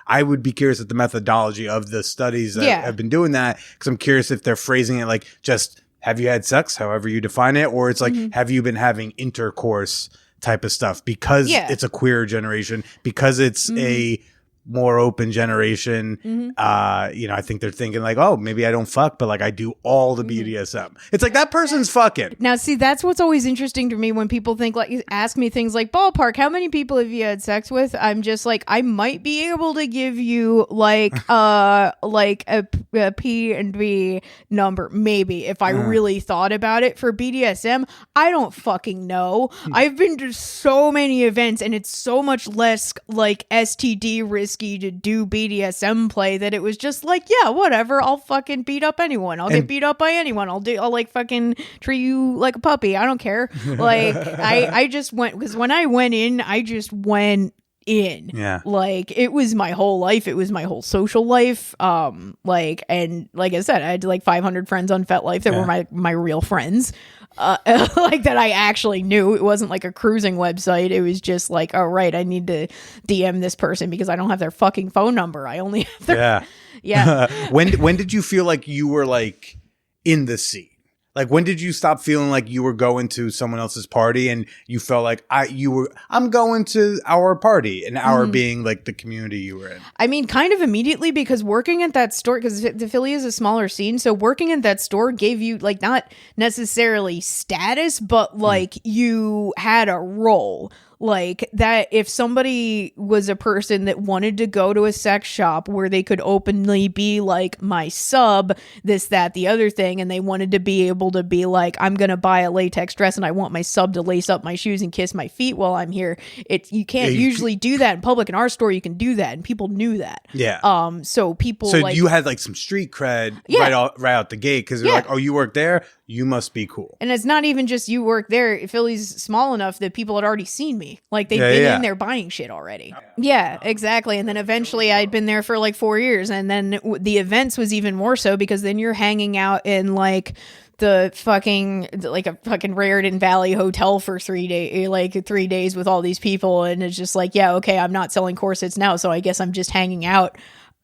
I would be curious at the methodology of the studies that have been doing that, because I'm curious if they're phrasing it like just have you had sex, however you define it, or it's like have you been having intercourse type of stuff, because it's a queer generation, because it's a more open generation. I think they're thinking like, oh, maybe I don't fuck, but like I do all the BDSM. It's like that person's fucking. Now, see, that's what's always interesting to me when people think like, ask me things like ballpark, how many people have you had sex with? I'm just like, I might be able to give you like a P and B number, maybe, if I really thought about it. For BDSM, I don't fucking know. I've been to so many events, and it's so much less like STD risky to do BDSM play that it was just like, yeah, whatever, I'll fucking beat up anyone. I'll get beat up by anyone. I'll like fucking treat you like a puppy. I don't care. Like I just went, because when I went in, I just went in. Yeah. Like, it was my whole life. It was my whole social life. Like, and like I said, I had like 500 friends on FetLife that were my real friends. Like, that I actually knew. It wasn't like a cruising website. It was just like, oh, right, I need to DM this person because I don't have their fucking phone number. I only have their... Yeah. When did you feel like you were like in the scene? Like, when did you stop feeling like you were going to someone else's party and you felt like I'm going to our party, and our being like the community you were in? I mean, kind of immediately, because working at that store, because the Philly is a smaller scene, so working at that store gave you like not necessarily status, but like you had a role. Like, that if somebody was a person that wanted to go to a sex shop where they could openly be like, my sub, this, that, the other thing, and they wanted to be able to be like, I'm gonna buy a latex dress and I want my sub to lace up my shoes and kiss my feet while I'm here. You can't usually do that in public. In our store, you can do that, and people knew that. Yeah. So people, so like, you had like some street cred right out the gate, because they're like, oh, you work there, you must be cool. And it's not even just you work there. Philly's small enough that people had already seen me. Like, they've been in there buying shit already. Yeah, exactly. And then eventually I'd been there for like 4 years. And then the events was even more so, because then you're hanging out in like the fucking, like a fucking Raritan Valley hotel for 3 days, like 3 days with all these people. And it's just like, yeah, okay, I'm not selling corsets now, so I guess I'm just hanging out.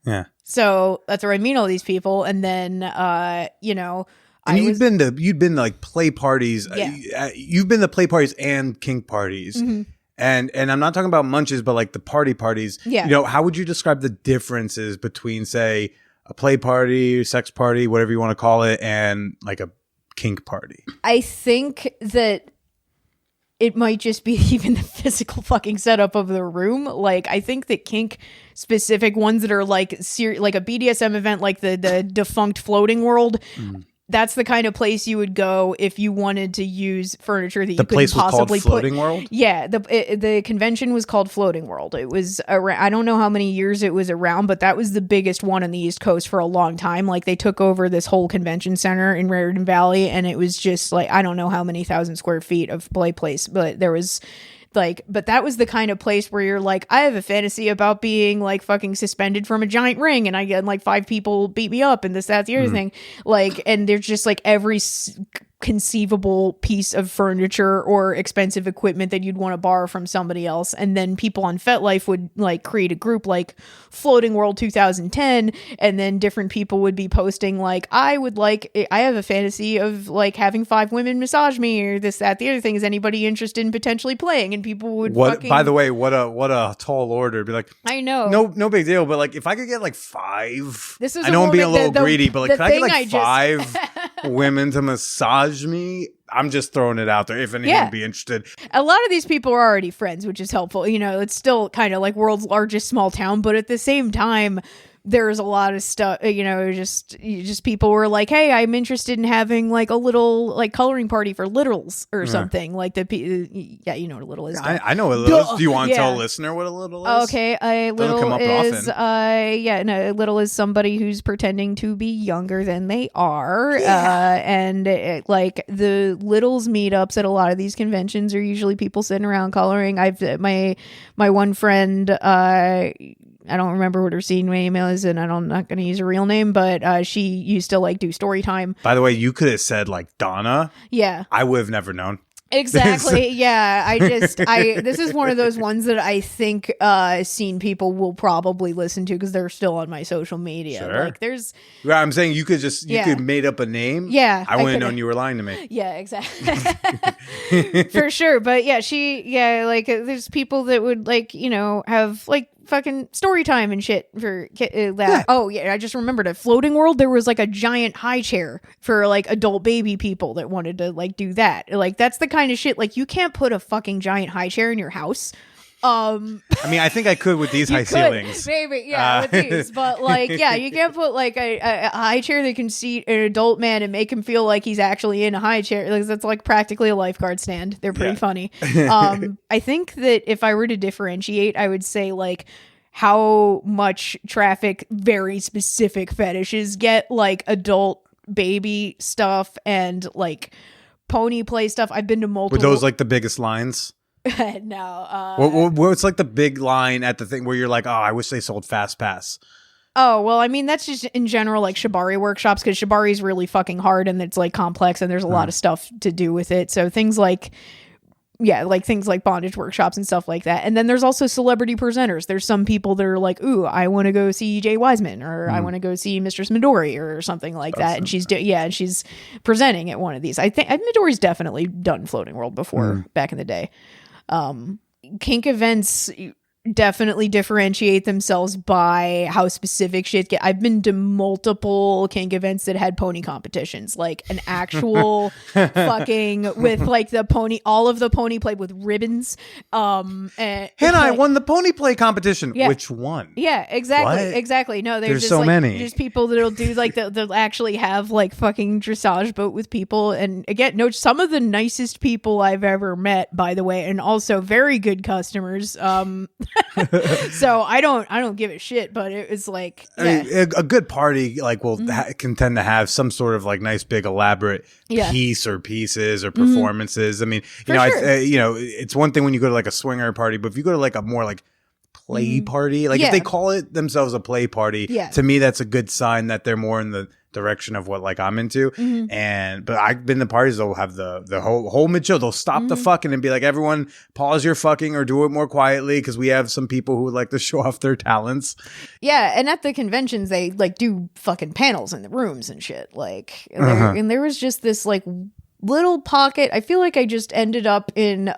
Yeah. So that's where I meet all these people. And then, you know, and you'd been to like play parties. Yeah. You've been to play parties and kink parties. Mm-hmm. And I'm not talking about munches, but like the parties. Yeah. You know, how would you describe the differences between, say, a play party, sex party, whatever you want to call it, and like a kink party? I think that it might just be even the physical fucking setup of the room. Like, I think that kink specific ones that are like like a BDSM event, like the defunct Floating World, that's the kind of place you would go if you wanted to use furniture that you couldn't possibly put. Floating World? Yeah, the convention was called Floating World. It was around, I don't know how many years it was around, but that was the biggest one on the East Coast for a long time. Like, they took over this whole convention center in Raritan Valley, and it was just like, I don't know how many thousand square feet of play place, but there was like, but that was the kind of place where you're like, I have a fantasy about being like fucking suspended from a giant ring, and I get like 5 people beat me up and this, that, the other thing. Like, and there's just like every conceivable piece of furniture or expensive equipment that you'd want to borrow from somebody else. And then people on FetLife would like create a group like Floating World 2010, and then different people would be posting like, I have a fantasy of like having 5 women massage me, or this, that, the other thing. Is anybody interested in potentially playing? And people would by the way, what a tall order. Be like, I know, no big deal, but like, if I could get like 5, this is, I know I'm being a little greedy, but like, if I get like 5 women to massage me, I'm just throwing it out there if anyone would be interested. A lot of these people are already friends, which is helpful. You know, it's still kind of like world's largest small town, but at the same time, there's a lot of stuff, you know, just people were like, hey, I'm interested in having like a little like coloring party for littles or something. Like you know what a little is. I know what a little is. Do you want to tell a listener what a little is? Okay, a little is a little is somebody who's pretending to be younger than they are. And like the littles meetups at a lot of these conventions are usually people sitting around coloring. My one friend, I don't remember what her scene name is, and I'm not going to use her real name, but she used to like do story time. By the way, you could have said like Donna. Yeah. I would have never known. Exactly. Yeah. This is one of those ones that I think scene people will probably listen to because they're still on my social media. Sure. Like there's. Well, I'm saying you could made up a name. Yeah. I wouldn't have known you were lying to me. Yeah, exactly. For sure. But yeah, like there's people that would like, you know, have like fucking story time and shit for that. Yeah. Oh yeah, I just remembered at Floating World there was like a giant high chair for like adult baby people that wanted to like do that. Like that's the kind of shit, like you can't put a fucking giant high chair in your house. I mean, I think I could with these high ceilings. Maybe, yeah, with these. But like, yeah, you can't put like a high chair that can seat an adult man and make him feel like he's actually in a high chair. Like, that's like practically a lifeguard stand. They're pretty funny. I think that if I were to differentiate, I would say like how much traffic very specific fetishes get, like adult baby stuff and like pony play stuff. I've been to multiple. Were those like the biggest lines? No. What's like the big line at the thing where you're like, oh, I wish they sold Fast Pass? Oh, well, I mean, that's just in general, like Shibari workshops, because Shibari is really fucking hard and it's like complex and there's a lot of stuff to do with it. So things like, things like bondage workshops and stuff like that. And then there's also celebrity presenters. There's some people that are like, ooh, I want to go see Jay Wiseman, or I want to go see Mistress Midori or something like that. And she's presenting at one of these. I think Midori's definitely done Floating World before back in the day. Kink events definitely differentiate themselves by how specific shit get. I've been to multiple kink events that had pony competitions, like an actual fucking with like the pony, all of the pony played with ribbons. Hannah, I won the pony play competition. Yeah. Which one? Yeah, exactly. What? Exactly. No, There's just so like, many. There's people that'll do like they'll actually have like fucking dressage boat with people. And again, no, some of the nicest people I've ever met, by the way, and also very good customers. So I don't give a shit, but it was like, I mean, a good party like will can tend to have some sort of like nice big elaborate piece or pieces or performances. I mean, you know, sure. It's one thing when you go to like a swinger party, but if you go to like a more like play party, like if they call it themselves a play party, to me that's a good sign that they're more in the direction of what like I'm into. But I've been to parties that'll have the whole mid show, they'll stop the fucking and be like, everyone pause your fucking or do it more quietly because we have some people who would like to show off their talents. And at the conventions they like do fucking panels in the rooms and shit, like and there was just this like little pocket. I feel like I just ended up in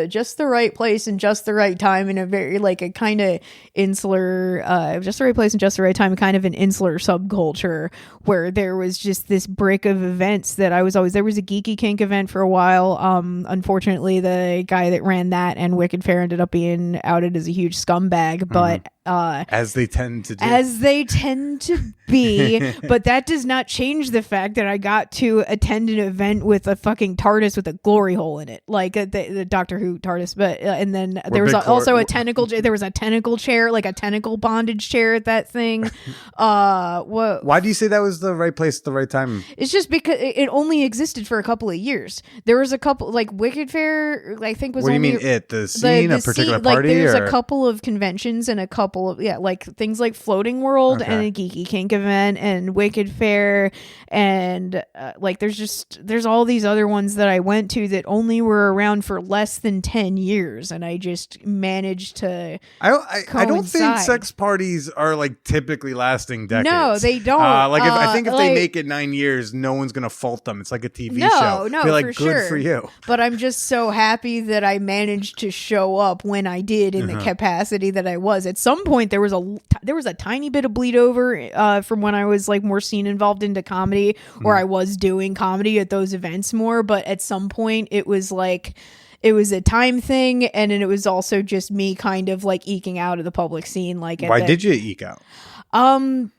just the right place and just the right time in a very like a kind of insular just the right place and just the right time, kind of an insular subculture where there was just this brick of events that I was always there was a geeky kink event for a while. Unfortunately the guy that ran that and Wicked Fair ended up being outed as a huge scumbag, but as they tend to be, but that does not change the fact that I got to attend an event with a fucking TARDIS with a glory hole in it, like the Doctor Who TARDIS. But and then there was also a tentacle. There was a tentacle chair, like a tentacle bondage chair at that thing. Why do you say that was the right place at the right time? It's just because it only existed for a couple of years. There was a couple like Wicked Fair. I think was. What do you only mean the scene, a particular party? Like there's a couple of conventions and a couple of like things like Floating World and a Geeky Kink event and Wicked Fair and like there's all these other ones that I went to that only were around for less than 10 years, and I just managed to I don't think sex parties are like typically lasting decades. No, they don't. I think if they make it 9 years, no one's gonna fault them. It's like a TV show. No, I feel like for good sure. for you. But I'm just so happy that I managed to show up when I did in the capacity that I was. At some point there was a tiny bit of bleed over from when I was like more scene involved into comedy, or I was doing comedy at those events more, but at some point it was like it was a time thing, and then it was also just me kind of like eking out of the public scene. Like, why did you eke out?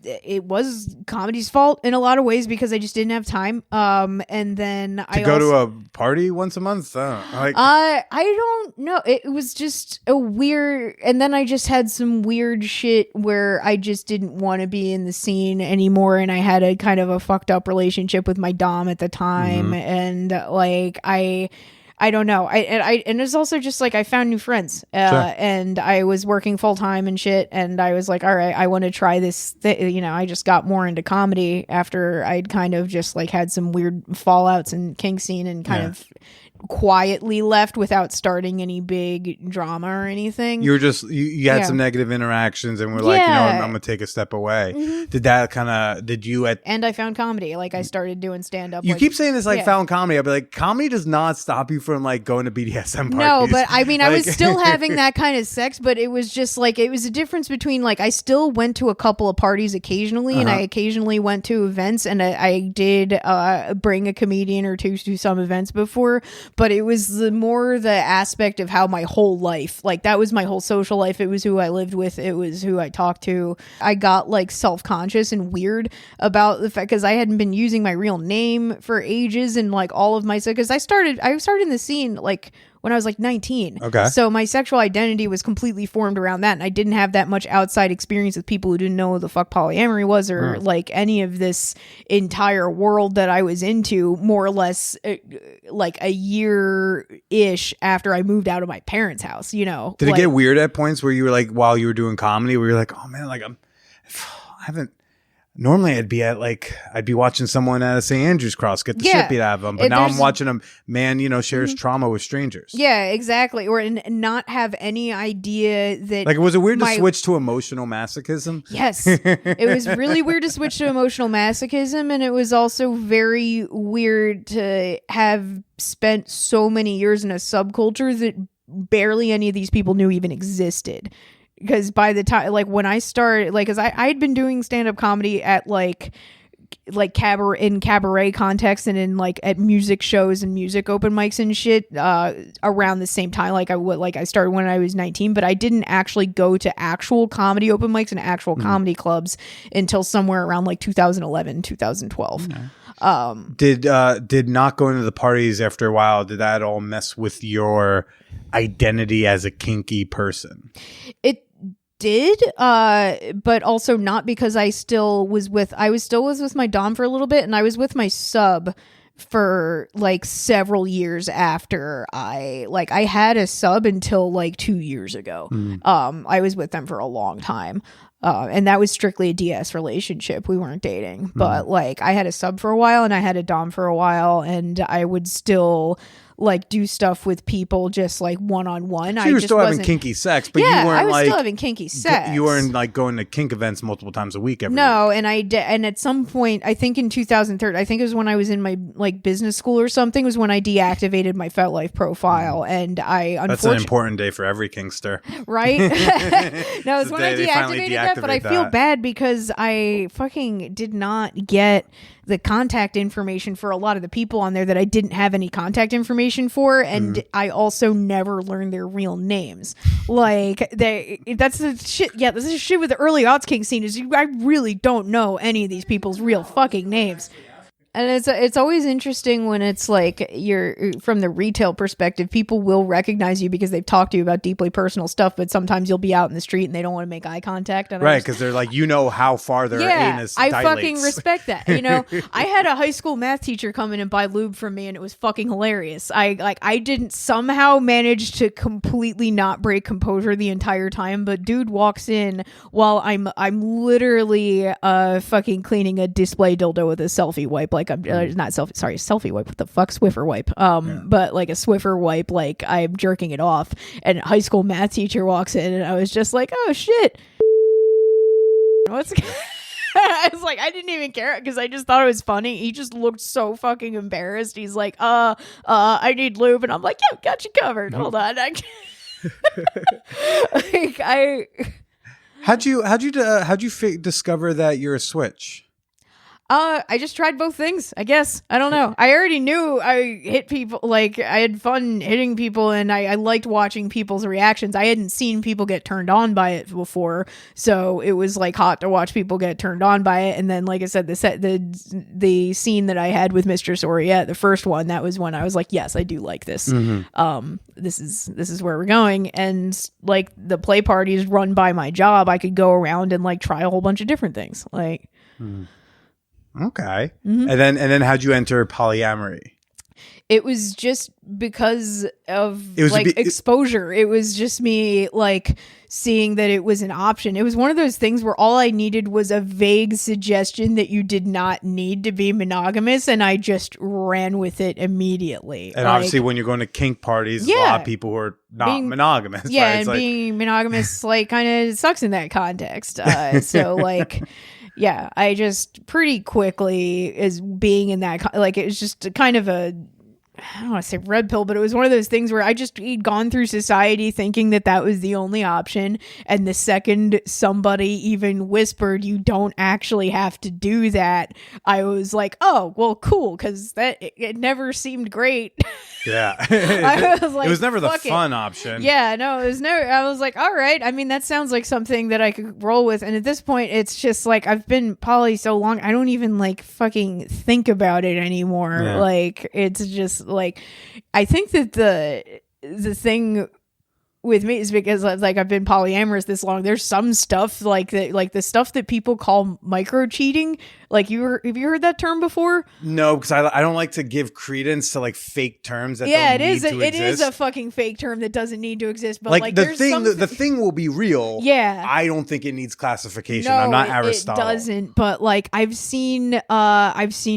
It was comedy's fault in a lot of ways because I just didn't have time. And then I go to a party once a month. I don't know. It was just a weird, and then I just had some weird shit where I just didn't want to be in the scene anymore, and I had a kind of a fucked up relationship with my dom at the time, and like I don't know. And it's also just like I found new friends, and I was working full time and shit, and I was like, all right, I want to try this. I just got more into comedy after I'd kind of just like had some weird fallouts in kink scene and kind of quietly left without starting any big drama or anything. You were just you had some negative interactions and were like, I'm gonna take a step away. Did that and I found comedy. Like I started doing stand up. You keep saying this like found comedy. I'll be like, comedy does not stop you from like going to BDSM parties. No, but I mean I was still having that kind of sex, but it was just like it was a difference between like I still went to a couple of parties occasionally, and I occasionally went to events, and I did bring a comedian or two to some events before. But it was more the aspect of how my whole life, like that was my whole social life. It was who I lived with. It was who I talked to. I got like self-conscious and weird about the fact because I hadn't been using my real name for ages, and like all of my, because I started in the scene like when I was like 19. Okay. So my sexual identity was completely formed around that. And I didn't have that much outside experience with people who didn't know what the fuck polyamory was or like any of this entire world that I was into, more or less like a year-ish after I moved out of my parents' house, you know. Did it get weird at points where you were like, while you were doing comedy, where you're like, oh man, like I haven't. Normally, I'd be watching someone at a St. Andrew's cross get the shit beat out of them, but now I'm watching a man, shares trauma with strangers. Yeah, exactly. Or not have any idea that. Like, was it weird to switch to emotional masochism? Yes, it was really weird to switch to emotional masochism, and it was also very weird to have spent so many years in a subculture that barely any of these people knew even existed. Because by the time, like when I started, like, cause I had been doing stand-up comedy at like cabaret context and in like at music shows and music open mics and shit around the same time. I started when I was 19, but I didn't actually go to actual comedy open mics and actual comedy clubs until somewhere around like 2011, 2012. Did not going to the parties after a while, did that all mess with your identity as a kinky person? It did, but also not, because I was with my dom for a little bit, and I was with my sub for like several years after I had a sub until like 2 years ago. I was with them for a long time. And that was strictly a DS relationship. We weren't dating, but like I had a sub for a while and I had a dom for a while, and I would still like do stuff with people just like one-on-one. So you were still having kinky sex, but you weren't I was like still having kinky sex. You weren't like going to kink events multiple times a week every No, week. and I did, and at some point, I think in 2013, I think it was when I was in my like business school or something, was when I deactivated my FetLife profile, and I That's an important day for every kinkster, right? No, it's when I deactivated that, but I feel that. bad because I fucking did not get the contact information for a lot of the people on there that I didn't have any contact information for, and I also never learned their real names. Like that's the shit. Yeah, this is shit with the early aughts kink scene. I really don't know any of these people's real fucking names. And it's always interesting when it's like you're from the retail perspective, people will recognize you because they've talked to you about deeply personal stuff, but sometimes you'll be out in the street and they don't want to make eye contact. And right, because they're like, how far their anus dilates. I fucking respect that. I had a high school math teacher come in and buy lube from me, and it was fucking hilarious. I didn't somehow manage to completely not break composure the entire time, but dude walks in while I'm literally fucking cleaning a display dildo with a selfie wipe. Like I'm not selfie wipe. What the fuck, Swiffer wipe? But like a Swiffer wipe, like I'm jerking it off. And a high school math teacher walks in, and I was just like, oh shit. What's? I was like, I didn't even care because I just thought it was funny. He just looked so fucking embarrassed. He's like, I need lube, and I'm like, yeah, got you covered. Hold on. How'd you discover that you're a switch? I just tried both things, I guess. I don't know. I already knew I hit people, like I had fun hitting people, and I liked watching people's reactions. I hadn't seen people get turned on by it before, so it was like hot to watch people get turned on by it. And then, like I said, the scene that I had with Mistress Oriette, the first one, that was when I was like, yes, I do like this. This is where we're going. And like the play parties run by my job, I could go around and like try a whole bunch of different things. Like. Okay. And then how'd you enter polyamory? It was just because of exposure. It was just me like seeing that it was an option. It was one of those things where all I needed was a vague suggestion that you did not need to be monogamous, and I just ran with it immediately. And obviously when you're going to kink parties, a lot of people who are not monogamous. Yeah, right? and being monogamous like kind of sucks in that context. So like... Yeah, I just pretty quickly, as being in that, like, it was just kind of a, I don't want to say red pill, but it was one of those things where he'd gone through society thinking that was the only option. And the second somebody even whispered, you don't actually have to do that, I was like, oh, well, cool. Cause it never seemed great. Yeah. I was like, it was never the fun it. option. Yeah, no, it was never. I was like, all right. I mean, that sounds like something that I could roll with. And at this point, it's just like, I've been poly so long, I don't even like fucking think about it anymore. Yeah. Like, it's just like, I think that the thing with me is because like I've been polyamorous this long. There's some stuff like that, like the stuff that people call microcheating. Like have you heard that term before? No, because I don't like to give credence to like fake terms that it exist. is a fucking fake term that doesn't need to exist. But like the thing will be real. Yeah, I don't think it needs classification. No, I'm not Aristotle. It doesn't. But like I've seen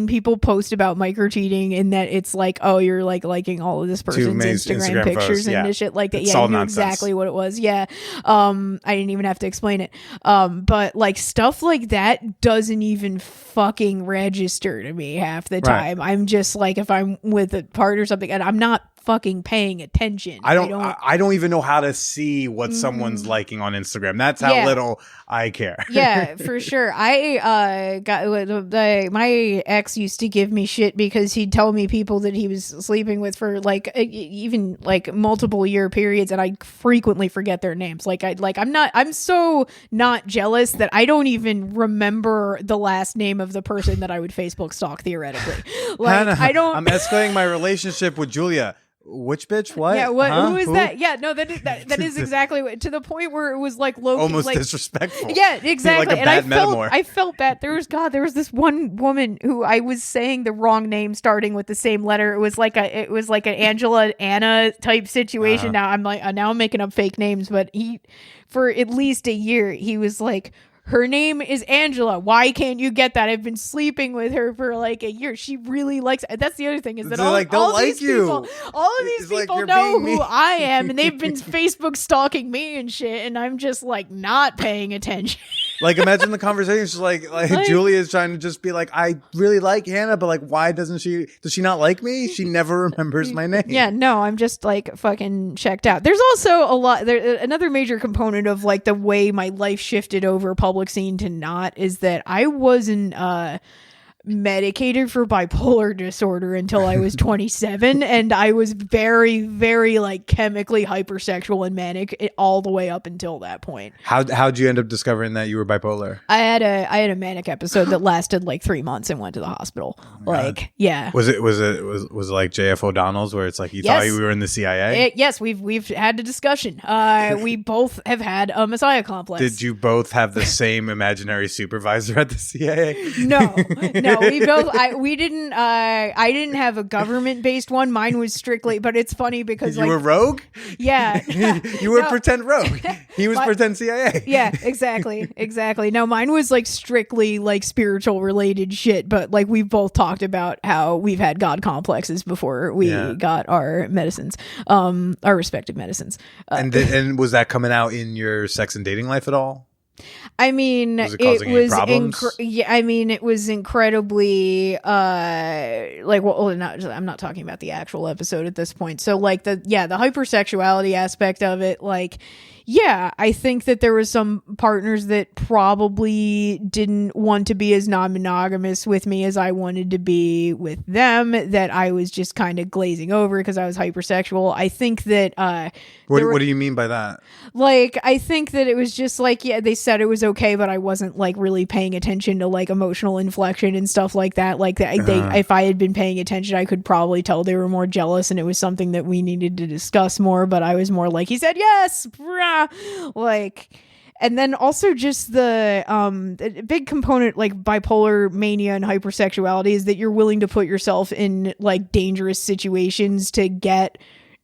people post about microcheating in that it's like, oh, you're like liking all of this person's Instagram pictures and shit like that. It's I knew exactly what it was. Yeah. I didn't even have to explain it. But like stuff like that doesn't even fucking register to me half the time. Right. I'm just like, if I'm with a partner or something and I'm not fucking paying attention. I don't even know how to see what someone's liking on Instagram. That's how little I care. Yeah, for sure. I my ex used to give me shit because he'd tell me people that he was sleeping with for like even like multiple year periods, and I frequently forget their names. I'm so not jealous that I don't even remember the last name of the person that I would Facebook stalk theoretically. Like Hannah, I don't. I'm escalating my relationship with Julia. Which bitch? What? Yeah, what? Huh? Who is that? Yeah, no, that is exactly what, to the point where it was like low almost like, disrespectful. Yeah, exactly. Like a and bad I felt bad. There was this one woman who I was saying the wrong name starting with the same letter. It was like an Angela Anna type situation. Now I'm making up fake names, but for at least a year he was like, her name is Angela. Why can't you get that? I've been sleeping with her for like a year. She really likes it. That's the other thing is that all of these people know who I am, and they've been Facebook stalking me and shit, and I'm just like not paying attention. Like imagine the conversation. She's like Julia is trying to just be like, I really like Hannah, but like why does she not like me? She never remembers my name. Yeah, no, I'm just like fucking checked out. There's also another major component of like the way my life shifted over public scene to not is that I wasn't medicated for bipolar disorder until I was 27, and I was very, very like chemically hypersexual and manic all the way up until that point. How'd you end up discovering that you were bipolar? I had a manic episode that lasted like 3 months and went to the hospital. Yeah. Was it like JF O'Donnell's where it's like you thought you were in the CIA? Yes, we've had a discussion. We both have had a messiah complex. Did you both have the same imaginary supervisor at the CIA? No. We didn't. I didn't have a government-based one. Mine was strictly. But it's funny because you were rogue. Yeah, you were pretend rogue. He was pretend CIA. Yeah, exactly. No, mine was like strictly like spiritual related shit. But like we've both talked about how we've had god complexes before we got our medicines, our respective medicines. And was that coming out in your sex and dating life at all? I mean, it was incredibly I'm not talking about the actual episode at this point. So like the hypersexuality aspect of it, like, yeah, I think that there was some partners that probably didn't want to be as non-monogamous with me as I wanted to be with them, that I was just kind of glazing over because I was hypersexual. I think that what do you mean by that? Like, I think that it was just like, yeah, they said it was okay, but I wasn't like really paying attention to like emotional inflection and stuff like that. Like if I had been paying attention, I could probably tell they were more jealous, and it was something that we needed to discuss more. But I was more like, he said yes, like. And then also just the big component, like bipolar mania and hypersexuality, is that you're willing to put yourself in like dangerous situations to get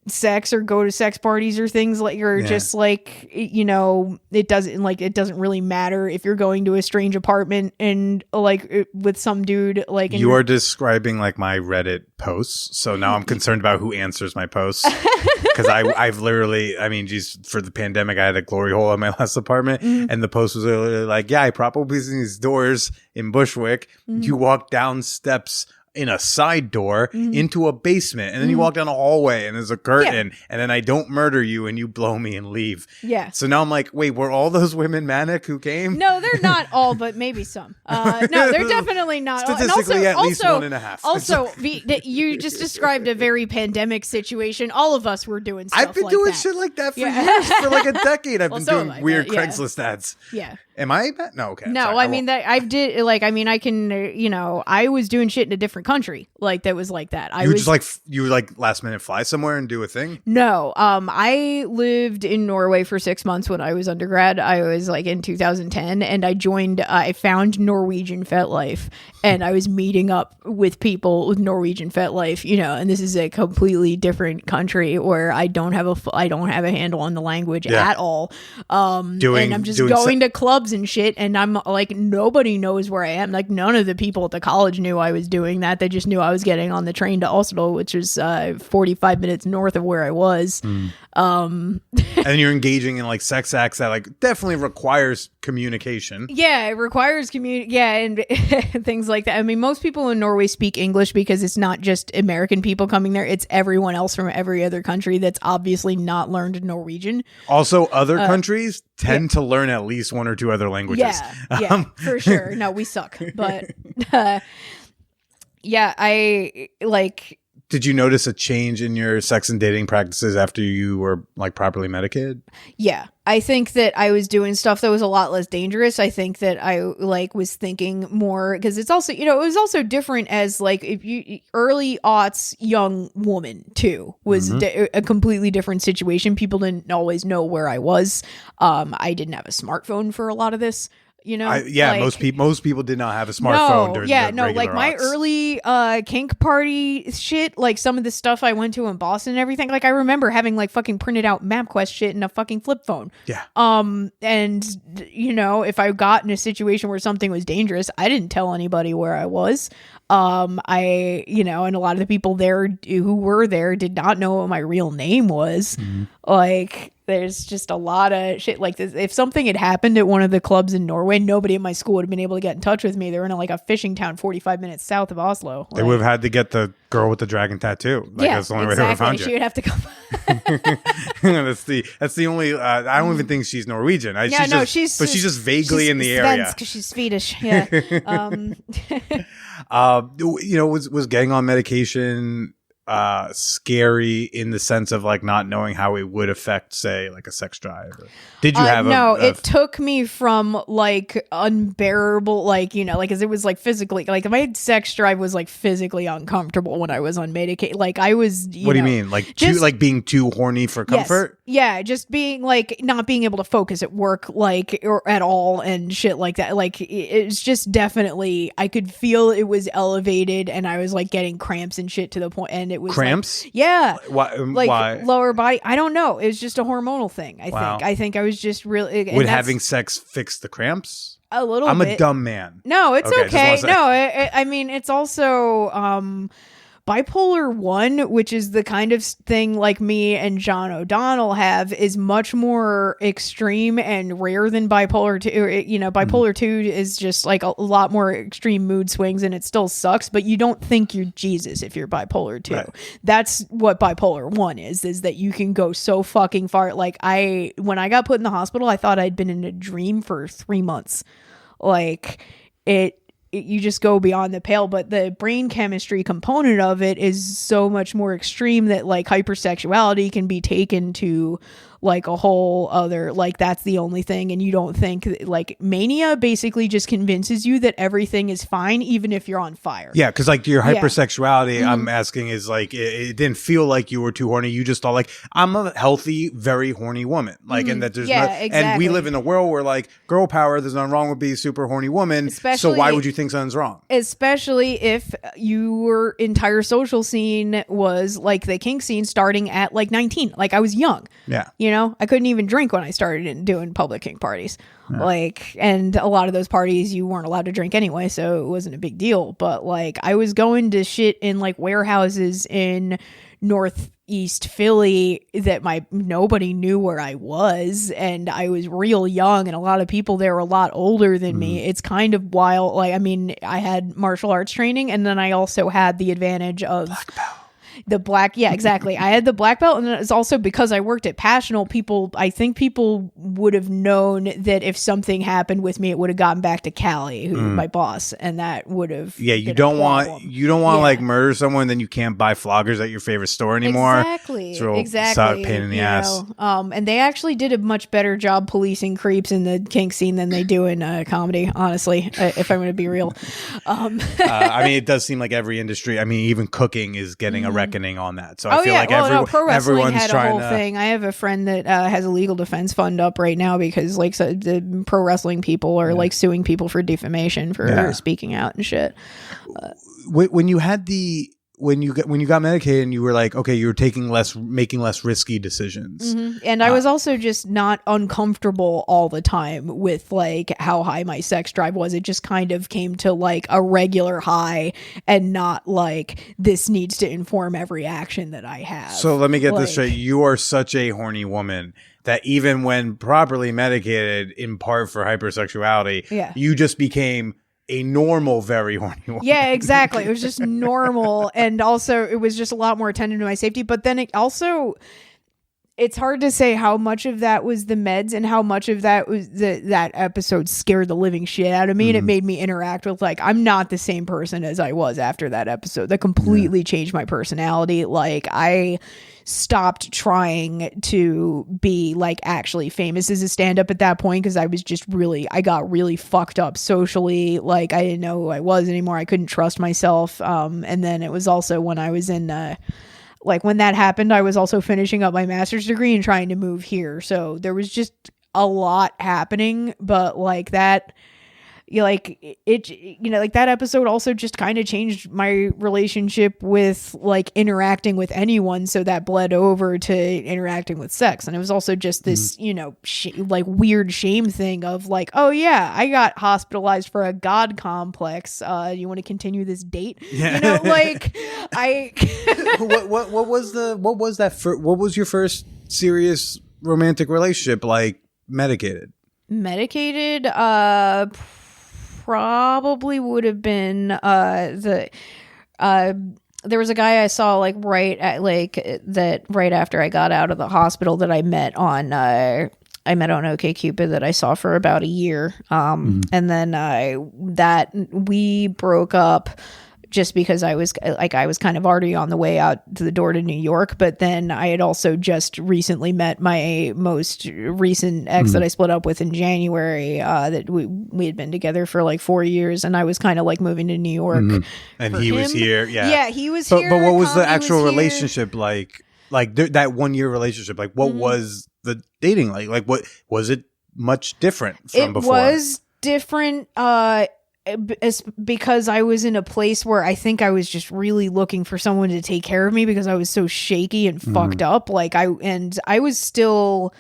sex or go to sex parties or things like, or just like, you know, it doesn't really matter if you're going to a strange apartment and like with some dude like. You are describing like my Reddit posts, so now I'm concerned about who answers my posts, because I've literally, I mean, geez, for the pandemic I had a glory hole in my last apartment, and the post was literally like, yeah, I probably seen these doors in Bushwick. You walk down steps in a side door into a basement, and then you walk down a hallway and there's a curtain, and then I don't murder you and you blow me and leave. Yeah. So now I'm like, wait, were all those women manic who came? No, they're not all, but maybe some. No, they're definitely not. Statistically, at least 1.5. Also, you just described a very pandemic situation. All of us were doing stuff like that. I've been doing shit like that for years. For like a decade, I've been doing weird Craigslist ads. Yeah. Am I? No, okay. No, sorry, I mean that I did. Like, I mean, I can. You know, I was doing shit in a different country like that was like that. You were like last minute fly somewhere and do a thing? No, I lived in Norway for 6 months when I was undergrad. I was like in 2010, and I found Norwegian FetLife, and I was meeting up with people with Norwegian FetLife, you know, and this is a completely different country where I don't have a handle on the language at all. And I'm just going to clubs and shit, and I'm like, nobody knows where I am. Like, none of the people at the college knew I was doing that. They just knew I was getting on the train to Oslo, which was 45 minutes north of where I was. And you're engaging in like sex acts that like definitely requires communication. Yeah, it requires and things like that. I mean, most people in Norway speak English because it's not just American people coming there. It's everyone else from every other country that's obviously not learned Norwegian. Also, other countries tend to learn at least one or two other languages. Yeah, for sure. No, we suck. But yeah, I like... Did you notice a change in your sex and dating practices after you were like properly medicated? Yeah, I think that I was doing stuff that was a lot less dangerous. I think that I like was thinking more, because it's also, you know, it was also different as like if you early aughts young woman too was a completely different situation. People didn't always know where I was. I didn't have a smartphone for a lot of this. You know, most people did not have a smartphone during the regular like my aughts. early kink party shit, like some of the stuff I went to in Boston and everything. Like I remember having like fucking printed out MapQuest shit in a fucking flip phone. Yeah. And you know, if I got in a situation where something was dangerous, I didn't tell anybody where I was. And a lot of the people there who were there did not know what my real name was. Like, there's just a lot of shit like this. If something had happened at one of the clubs in Norway, nobody in my school would have been able to get in touch with me. They were in like a fishing town 45 minutes south of Oslo. They would have had to get the girl with the dragon tattoo. Like, that's the only way they would have found you. She would have to come. that's the only. I don't even think she's Norwegian. She's just vaguely in the area because she's Swedish. Yeah. Was getting on medication scary in the sense of like not knowing how it would affect, say, like a sex drive? Or did you have it took me from like unbearable, like, you know, like, cause it was like physically, like my sex drive was like physically uncomfortable when I was on medication. Like I was, what do you mean? Like being too horny for comfort? Yes. Yeah. Just being like, not being able to focus at work, like, or at all and shit like that. Like it's just definitely, I could feel it was elevated and I was like getting cramps and shit to the point, and it was cramps. Like, yeah. Why? Lower body. I don't know. It was just a hormonal thing. I think I was just really. Would having sex fix the cramps? A little bit. I'm a dumb man. No, it's okay. No, I mean, it's also Bipolar 1, which is the kind of thing like me and John O'Donnell have, is much more extreme and rare than Bipolar 2. You know, Bipolar 2 is just like a lot more extreme mood swings, and it still sucks, but you don't think you're Jesus if you're Bipolar 2. Right. That's what Bipolar 1 is that you can go so fucking far. Like when I got put in the hospital, I thought I'd been in a dream for 3 months. Like you just go beyond the pale, but the brain chemistry component of it is so much more extreme that like hypersexuality can be taken to like a whole other, like that's the only thing. And you don't think like mania basically just convinces you that everything is fine even if you're on fire. Yeah, because like your hypersexuality, I'm asking, is like it didn't feel like you were too horny. You just thought like, I'm a healthy, very horny woman. Like, and that there's exactly. And we live in a world where like girl power, there's nothing wrong with being a super horny woman. So why would you think something's wrong? Especially if your entire social scene was like the kink scene starting at like 19. Like I was young. Yeah. You know, I couldn't even drink when I started doing public kink parties. Yeah. Like, and a lot of those parties you weren't allowed to drink anyway, so it wasn't a big deal. But like, I was going to shit in like warehouses in Northeast Philly that nobody knew where I was, and I was real young, and a lot of people there were a lot older than me. It's kind of wild. Like, I mean, I had martial arts training, and then I also had the advantage of black belt. The black, yeah, exactly. I had the black belt, and it's also because I worked at Passional. I think people would have known that if something happened with me, it would have gotten back to Callie, who my boss, and that would have you don't want to like murder someone, then you can't buy floggers at your favorite store anymore. Exactly, it's a real pain in the ass. And they actually did a much better job policing creeps in the kink scene than they do in comedy. Honestly, if I'm going to be real. I mean, it does seem like every industry. I mean, even cooking is getting a reckoning on that. So I feel like pro wrestling everyone's had trying a whole thing. I have a friend that has a legal defense fund up right now because like the pro wrestling people are like suing people for defamation for speaking out and shit. When you got medicated and you were like, okay, you were making less risky decisions. And I was also just not uncomfortable all the time with like how high my sex drive was. It just kind of came to like a regular high and not like this needs to inform every action that I have. So let me get this straight. You are such a horny woman that even when properly medicated in part for hypersexuality, you just became a normal, very horny woman. Yeah, exactly. It was just normal. And also it was just a lot more attentive to my safety. But then it's hard to say how much of that was the meds and how much of that was that episode scared the living shit out of me. And it made me interact with like, I'm not the same person as I was after that episode. That completely changed my personality. Like I stopped trying to be like actually famous as a stand-up at that point because I was just I got really fucked up socially. Like I didn't know who I was anymore. I couldn't trust myself. And then it was also when I was in like when that happened, I was also finishing up my master's degree and trying to move here. So there was just a lot happening, but like that, like that episode also just kind of changed my relationship with like interacting with anyone. So that bled over to interacting with sex. And it was also just this, like weird shame thing of like, oh yeah, I got hospitalized for a God complex. You want to continue this date? Yeah. Like what was your first serious romantic relationship like medicated? Probably would have been there was a guy I saw like right after I got out of the hospital that I met on OkCupid that I saw for about a year. And then that we broke up just because I was kind of already on the way out to the door to New York. But then I had also just recently met my most recent ex that I split up with in January, that we had been together for like 4 years, and I was kind of like moving to New York. And he was here. Yeah, he was here. But what was the actual relationship like? Like that 1 year relationship, like what was the dating like? Like what was it much different from before? It was different, because I was in a place where I think I was just really looking for someone to take care of me because I was so shaky and fucked up. Like I was still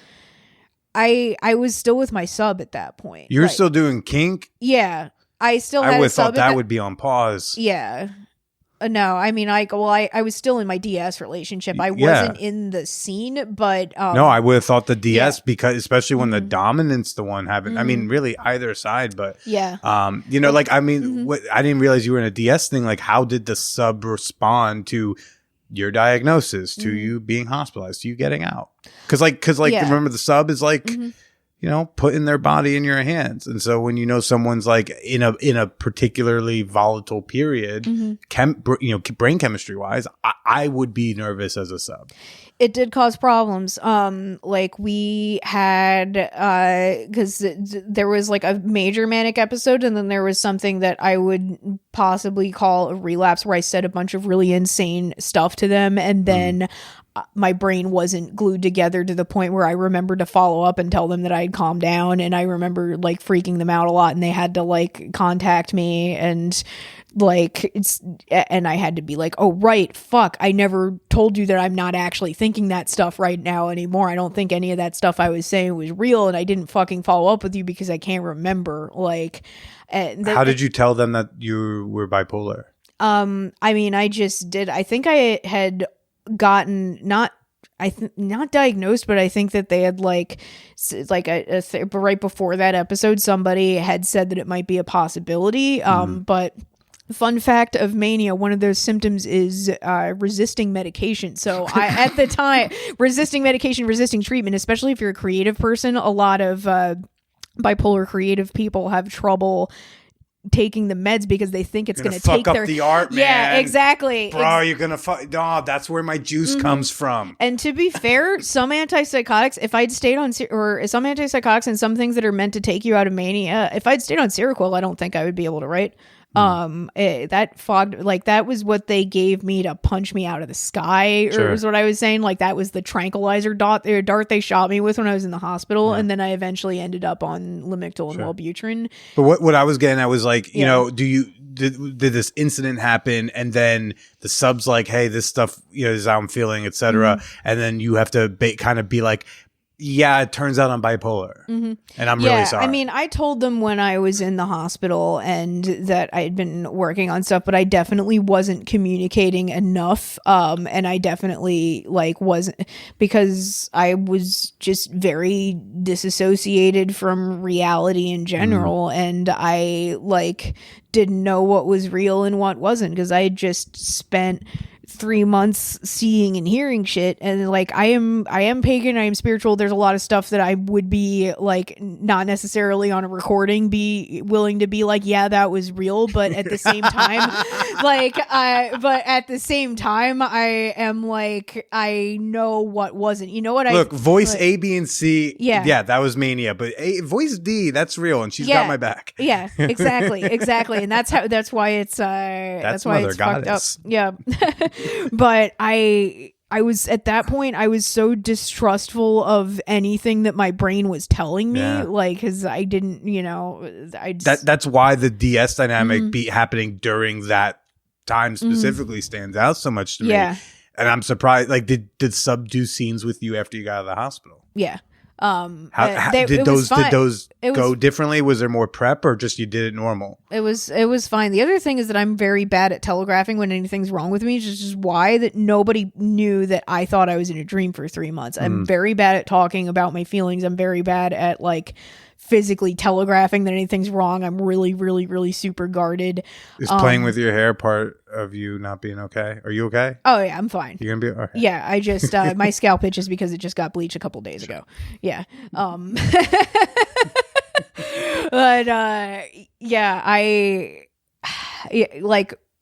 with my sub at that point. You're still doing kink? Yeah. I still had I would a have sub thought that would be on pause. Yeah. No, I mean, I was still in my DS relationship. I wasn't in the scene, but no, I would have thought the DS because especially when the dominant's the one having. I mean, really either side, but like I mean, I didn't realize you were in a DS thing. Like, how did the sub respond to your diagnosis, to you being hospitalized, to you getting out? Because remember the sub is like. Putting their body in your hands. And so when someone's like in a particularly volatile period, brain chemistry wise, I would be nervous as a sub. It did cause problems. Like we had, cause there was like a major manic episode, and then there was something that I would possibly call a relapse where I said a bunch of really insane stuff to them. And then my brain wasn't glued together to the point where I remembered to follow up and tell them that I'd calmed down. And I remember like freaking them out a lot, and they had to like contact me and like and I had to be like, oh right, fuck, I never told you that I'm not actually thinking that stuff right now anymore. I don't think any of that stuff I was saying was real, and I didn't fucking follow up with you because I can't remember. Like, how did you tell them that you were bipolar? I mean, I just did. I think I had gotten not diagnosed, but I think that they had like right before that episode, somebody had said that it might be a possibility. But Fun fact of mania, one of those symptoms is resisting medication. So I, at the time, resisting medication, resisting treatment, especially if you're a creative person, a lot of bipolar creative people have trouble taking the meds because they think it's going to take fuck their up the art, man. Yeah, exactly. Bro, you're going to fuck. No, that's where my juice comes from. And to be fair, some antipsychotics, if I'd stayed on, or some antipsychotics and some things that are meant to take you out of mania, if I'd stayed on Seroquel, I don't think I would be able to write. That fogged, like, that was what they gave me to punch me out of the sky, or is what I was saying. Like, that was the tranquilizer dart they shot me with when I was in the hospital. And then I eventually ended up on Lamictal and Wellbutrin. But what I was getting at was like, you know, did this incident happen, and then the sub's like, hey, this stuff, you know, this is how I'm feeling, etc. And then you have to kind of be like, yeah, it turns out I'm bipolar. And I'm really sorry. I mean, I told them when I was in the hospital and that I had been working on stuff, but I definitely wasn't communicating enough. And I definitely wasn't, because I was just very disassociated from reality in general. And I didn't know what was real and what wasn't, because I had just spent 3 months seeing and hearing shit, and I am pagan, I am spiritual. There's a lot of stuff that I would be not necessarily on a recording be willing to be like, yeah, that was real, but at the same time I am I know what wasn't. You know what? Look, voice A, B, and C, yeah, that was mania, but voice D, that's real, and she's got my back. Yeah, exactly. And that's why it's that's why it's Goddess. fucked up. Yeah. But I was, at that point, I was so distrustful of anything that my brain was telling me, because I didn't, that's why the DS dynamic happening during that time specifically stands out so much to me. And I'm surprised, did sub do scenes with you after you got out of the hospital? Yeah. Did those go differently? Was there more prep, or just you did it normal? It was fine. The other thing is that I'm very bad at telegraphing when anything's wrong with me, which is just why that nobody knew that I thought I was in a dream for 3 months. I'm very bad at talking about my feelings. I'm very bad at physically telegraphing that anything's wrong. I'm really, really, really super guarded. Is playing with your hair part of you not being okay? Are you okay? Oh yeah, I'm fine. You're gonna be okay. Yeah, I just my scalp itches because it just got bleached a couple days ago. Yeah. But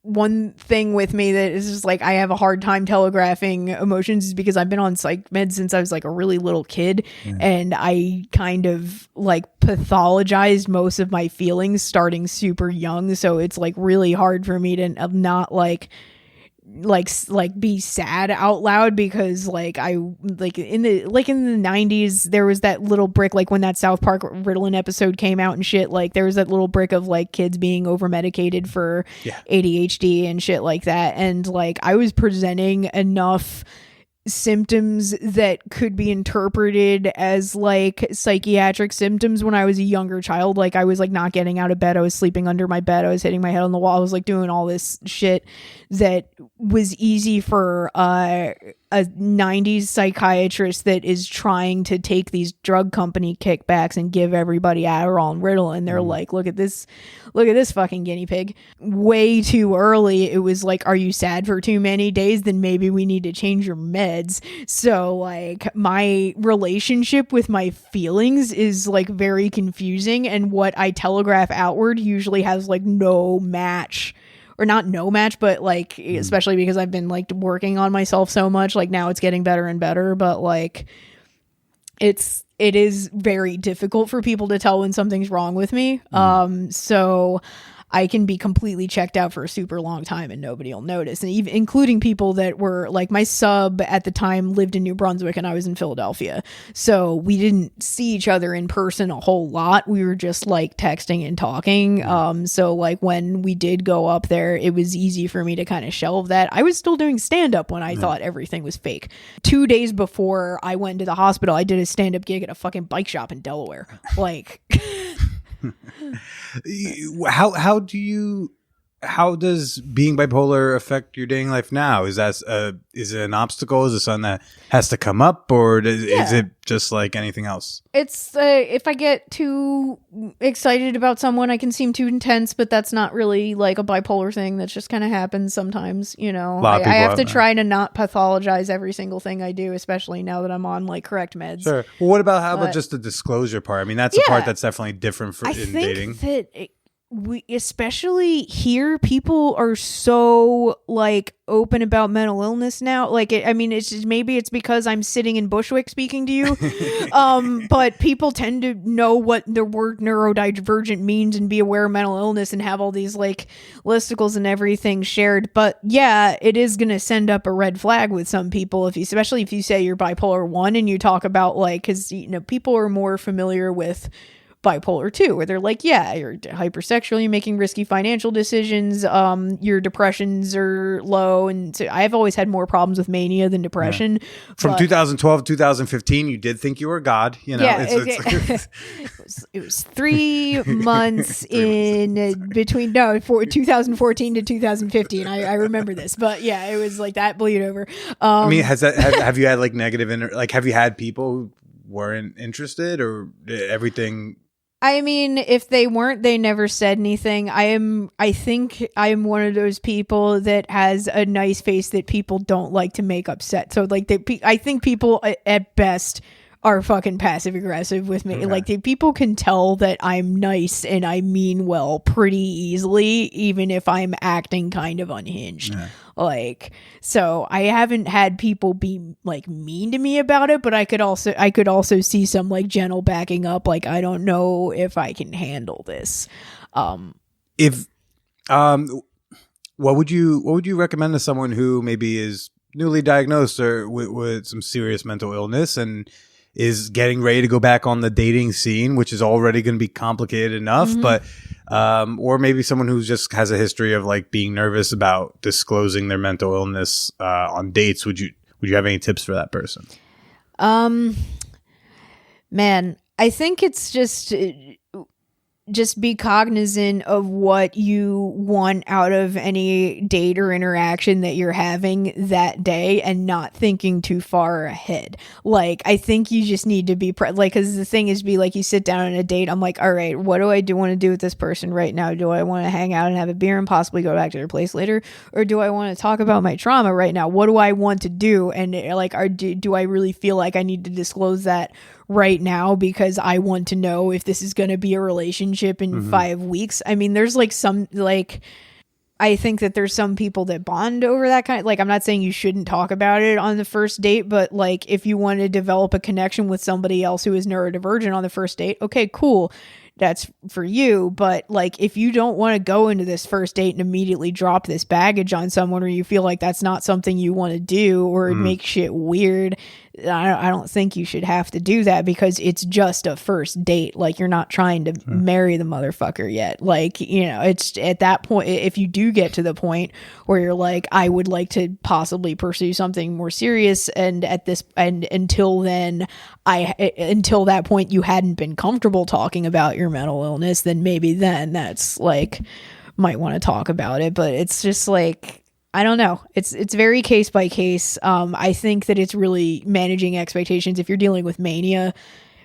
one thing with me that is just I have a hard time telegraphing emotions is because I've been on psych meds since I was a really little kid, and I kind of pathologized most of my feelings starting super young, so it's really hard for me to not be sad out loud, because I in the 90s there was that little brick, when that South Park Ritalin episode came out and shit, there was that little brick of kids being over medicated for ADHD and shit like that, and I was presenting enough symptoms that could be interpreted as psychiatric symptoms when I was a younger child. I was not getting out of bed, I was sleeping under my bed, I was hitting my head on the wall, I was doing all this shit that was easy for a 90s psychiatrist that is trying to take these drug company kickbacks and give everybody Adderall and Ritalin. They're look at this fucking guinea pig. Way too early. It was are you sad for too many days? Then maybe we need to change your meds. So my relationship with my feelings is very confusing, and what I telegraph outward usually has no match. Or not no match, but especially because I've been working on myself so much, now it's getting better and better, but it is very difficult for people to tell when something's wrong with me. So I can be completely checked out for a super long time and nobody will notice. And even including people that were my sub at the time lived in New Brunswick and I was in Philadelphia. So we didn't see each other in person a whole lot. We were just texting and talking. So when we did go up there, it was easy for me to kind of shelve that. I was still doing stand-up when I thought everything was fake. 2 days before I went to the hospital, I did a stand-up gig at a fucking bike shop in Delaware. How do you how does being bipolar affect your dating life now? Is that is it an obstacle? Is it something that has to come up, or is it just like anything else? It's if I get too excited about someone, I can seem too intense, but that's not really like a bipolar thing. That just kind of happens sometimes, you know. I have to try to not pathologize every single thing I do, especially now that I'm on like correct meds. Sure. Well, how about just the disclosure part? I mean, that's the part that's definitely different in dating. That we, especially here, people are so like open about mental illness now. Like, it's just, maybe it's because I'm sitting in Bushwick speaking to you, but people tend to know what the word neurodivergent means and be aware of mental illness and have all these like listicles and everything shared. But yeah, it is going to send up a red flag with some people especially if you say you're bipolar 1 and you talk about like, because you know people are more familiar with bipolar 2, where they're like, yeah, you're hypersexual, you're making risky financial decisions, your depressions are low, and so I've always had more problems with mania than depression. Yeah. From 2012 to 2015, you did think you were God, you know. Yeah, it was 3 months in between 2014 to 2015. I remember this, but yeah, it was like that bleed over. I mean, have you had like negative have you had people who weren't interested, or everything? I mean, if they weren't, they never said anything. I think I am one of those people that has a nice face that people don't like to make upset. So like I think people at best are fucking passive aggressive with me. Okay. Like people can tell that I'm nice and I mean well pretty easily, even if I'm acting kind of unhinged. Yeah. Like, so I haven't had people be like mean to me about it, but I could also see some like gentle backing up. Like, I don't know if I can handle this. What would you recommend to someone who maybe is newly diagnosed or with some serious mental illness and is getting ready to go back on the dating scene, which is already going to be complicated enough, but or maybe someone who just has a history of like being nervous about disclosing their mental illness on dates? Would you have any tips for that person? Man, I think it's just be cognizant of what you want out of any date or interaction that you're having that day and not thinking too far ahead. Like, I think you just need to be because the thing is, be like, you sit down on a date, I'm like, all right, what do I want to do with this person right now? Do I want to hang out and have a beer and possibly go back to their place later? Or do I want to talk about my trauma right now? What do I want to do? And like, do I really feel like I need to disclose that right now because I want to know if this is going to be a relationship in 5 weeks? I mean, there's like some, like, I think that there's some people that bond over that kind of, like, I'm not saying you shouldn't talk about it on the first date, but like, if you want to develop a connection with somebody else who is neurodivergent on the first date, okay, cool, that's for you. But like, if you don't want to go into this first date and immediately drop this baggage on someone, or you feel like that's not something you want to do, or it makes shit weird, I don't think you should have to do that, because it's just a first date. Like, you're not trying to marry the motherfucker yet. Like, you know, it's at that point, if you do get to the point where you're like, I would like to possibly pursue something more serious, and until that point you hadn't been comfortable talking about your mental illness, then maybe then that's like, might want to talk about it. But it's just like, I don't know. It's very case by case. I think that it's really managing expectations. If you're dealing with mania,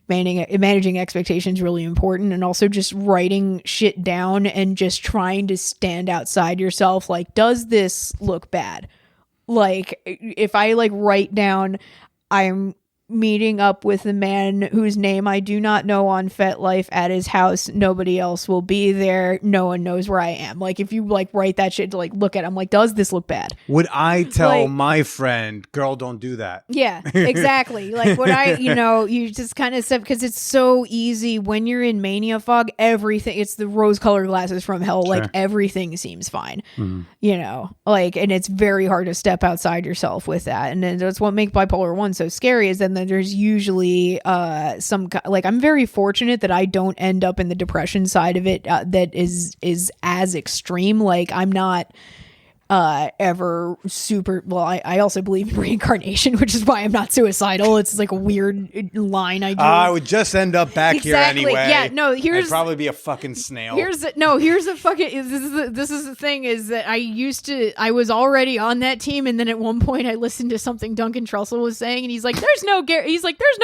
managing expectations really important, and also just writing shit down and just trying to stand outside yourself. Like, does this look bad? Like, if I like write down, I'm meeting up with a man whose name I do not know on FetLife at his house. Nobody else will be there. No one knows where I am. Like, if you like write that shit to like look at, I'm like, does this look bad? Would I tell my friend, girl, don't do that? Yeah, exactly. Like, would I, you just kind of said, because it's so easy when you're in mania fog, everything, it's the rose colored glasses from hell. Sure. Like, everything seems fine, like, and it's very hard to step outside yourself with that. And then that's what makes bipolar 1 so scary, is then there's usually I'm very fortunate that I don't end up in the depression side of it that is as extreme. Like, I'm not ever super well. I also believe in reincarnation, which is why I'm not suicidal. It's like a weird line I do. I would just end up back here anyway. Yeah, no, I'd probably be a fucking snail. Here's the fucking this is the thing is that I was already on that team, and then at one point I listened to something Duncan Trussell was saying, and he's like, there's no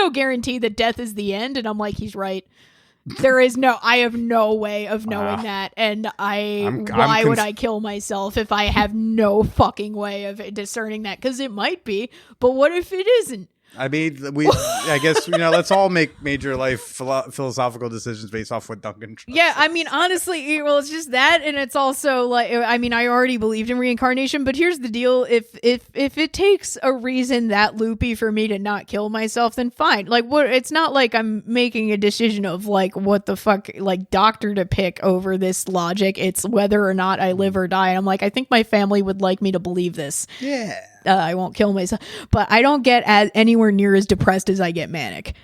guarantee that death is the end, and I'm like, he's right. I have no way of knowing that, and why would I kill myself if I have no fucking way of discerning that? Because it might be, but what if it isn't? I mean, I guess, let's all make major life philosophical decisions based off what Duncan trusts. Yeah, I mean, honestly, well, it's just that, and it's also like, I mean, I already believed in reincarnation, but here's the deal: if it takes a reason that loopy for me to not kill myself, then fine. Like, what? It's not like I'm making a decision of like what the fuck, like doctor to pick over this logic. It's whether or not I live or die. And I'm like, I think my family would like me to believe this. Yeah. I won't kill myself, but I don't get anywhere near as depressed as I get manic.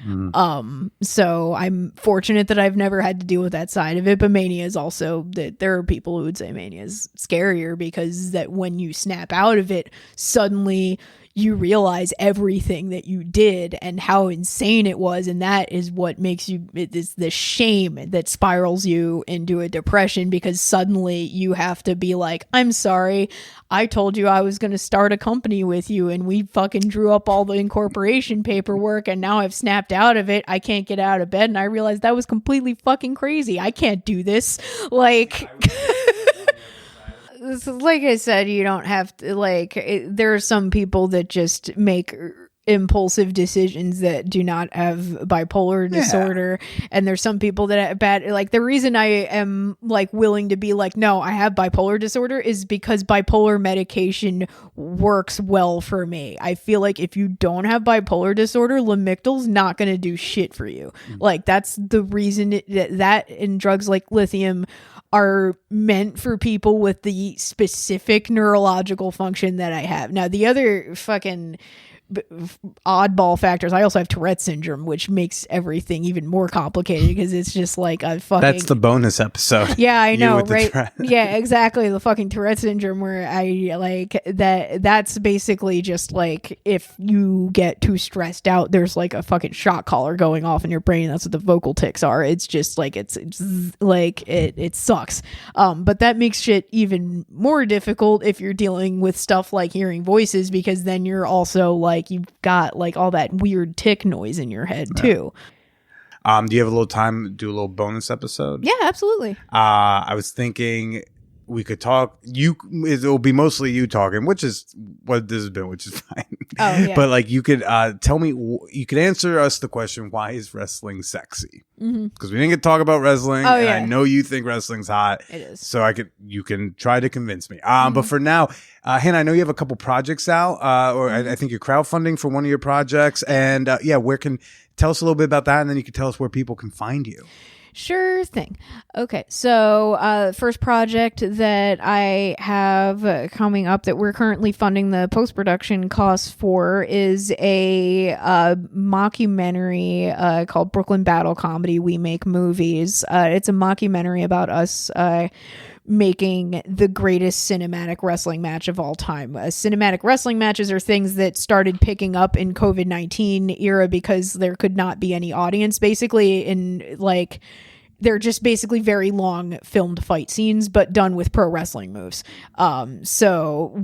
So I'm fortunate that I've never had to deal with that side of it. But mania is also that there are people who would say mania is scarier because that when you snap out of it, suddenly you realize everything that you did and how insane it was, and that is what makes you, it is the shame that spirals you into a depression, because suddenly you have to be like, I'm sorry, I told you I was going to start a company with you, and we fucking drew up all the incorporation paperwork, and now I've snapped out of it. I can't get out of bed, and I realized that was completely fucking crazy. I can't do this. Like... Like I said, you don't have to, there are some people that just make impulsive decisions that do not have bipolar disorder, and there's some people that have bad, like, the reason I am willing to be like, no, I have bipolar disorder is because bipolar medication works well for me. I feel like if you don't have bipolar disorder, Lamictal's not going to do shit for you. Like, that's the reason that and drugs like lithium are meant for people with the specific neurological function that I have. Now, the other fucking oddball factors, I also have Tourette's syndrome, which makes everything even more complicated because it's just like a fucking... That's the bonus episode. Yeah, I know, right? Yeah, exactly. The fucking Tourette's syndrome, where I like that's basically just like if you get too stressed out, there's like a fucking shot collar going off in your brain. That's what the vocal tics are. It's just like it's like it sucks. But that makes shit even more difficult if you're dealing with stuff like hearing voices, because then you're also like, you've got like all that weird tick noise in your head too. Do you have a little time to do a little bonus episode? Yeah, absolutely. I was thinking we could talk. It'll be mostly you talking, which is what this has been, which is fine. Oh, yeah. But like, you could tell me, you could answer us the question, why is wrestling sexy? Because we didn't get to talk about wrestling. Oh, and yeah. I know you think wrestling's hot. It is. So you can try to convince me. But for now, Hannah, I know you have a couple projects out, or I think you're crowdfunding for one of your projects. And tell us a little bit about that, and then you can tell us where people can find you. Sure thing. Okay, so first project that I have coming up that we're currently funding the post-production costs for is a mockumentary called Brooklyn Battle Comedy, We Make Movies. It's a mockumentary about us making the greatest cinematic wrestling match of all time. Cinematic wrestling matches are things that started picking up in COVID-19 era because there could not be any audience, basically, in like... They're just basically very long filmed fight scenes, but done with pro wrestling moves. So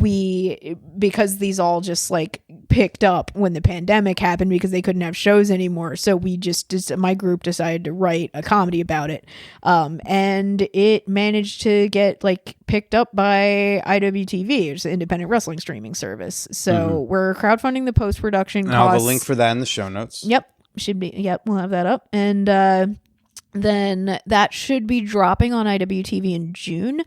because these all just like picked up when the pandemic happened because they couldn't have shows anymore. So we my group decided to write a comedy about it. And it managed to get like picked up by IWTV, which is an independent wrestling streaming service. So we're crowdfunding the post-production costs. I'll have a link for that in the show notes. Yep. We'll have that up. And, then that should be dropping on IWTV in June.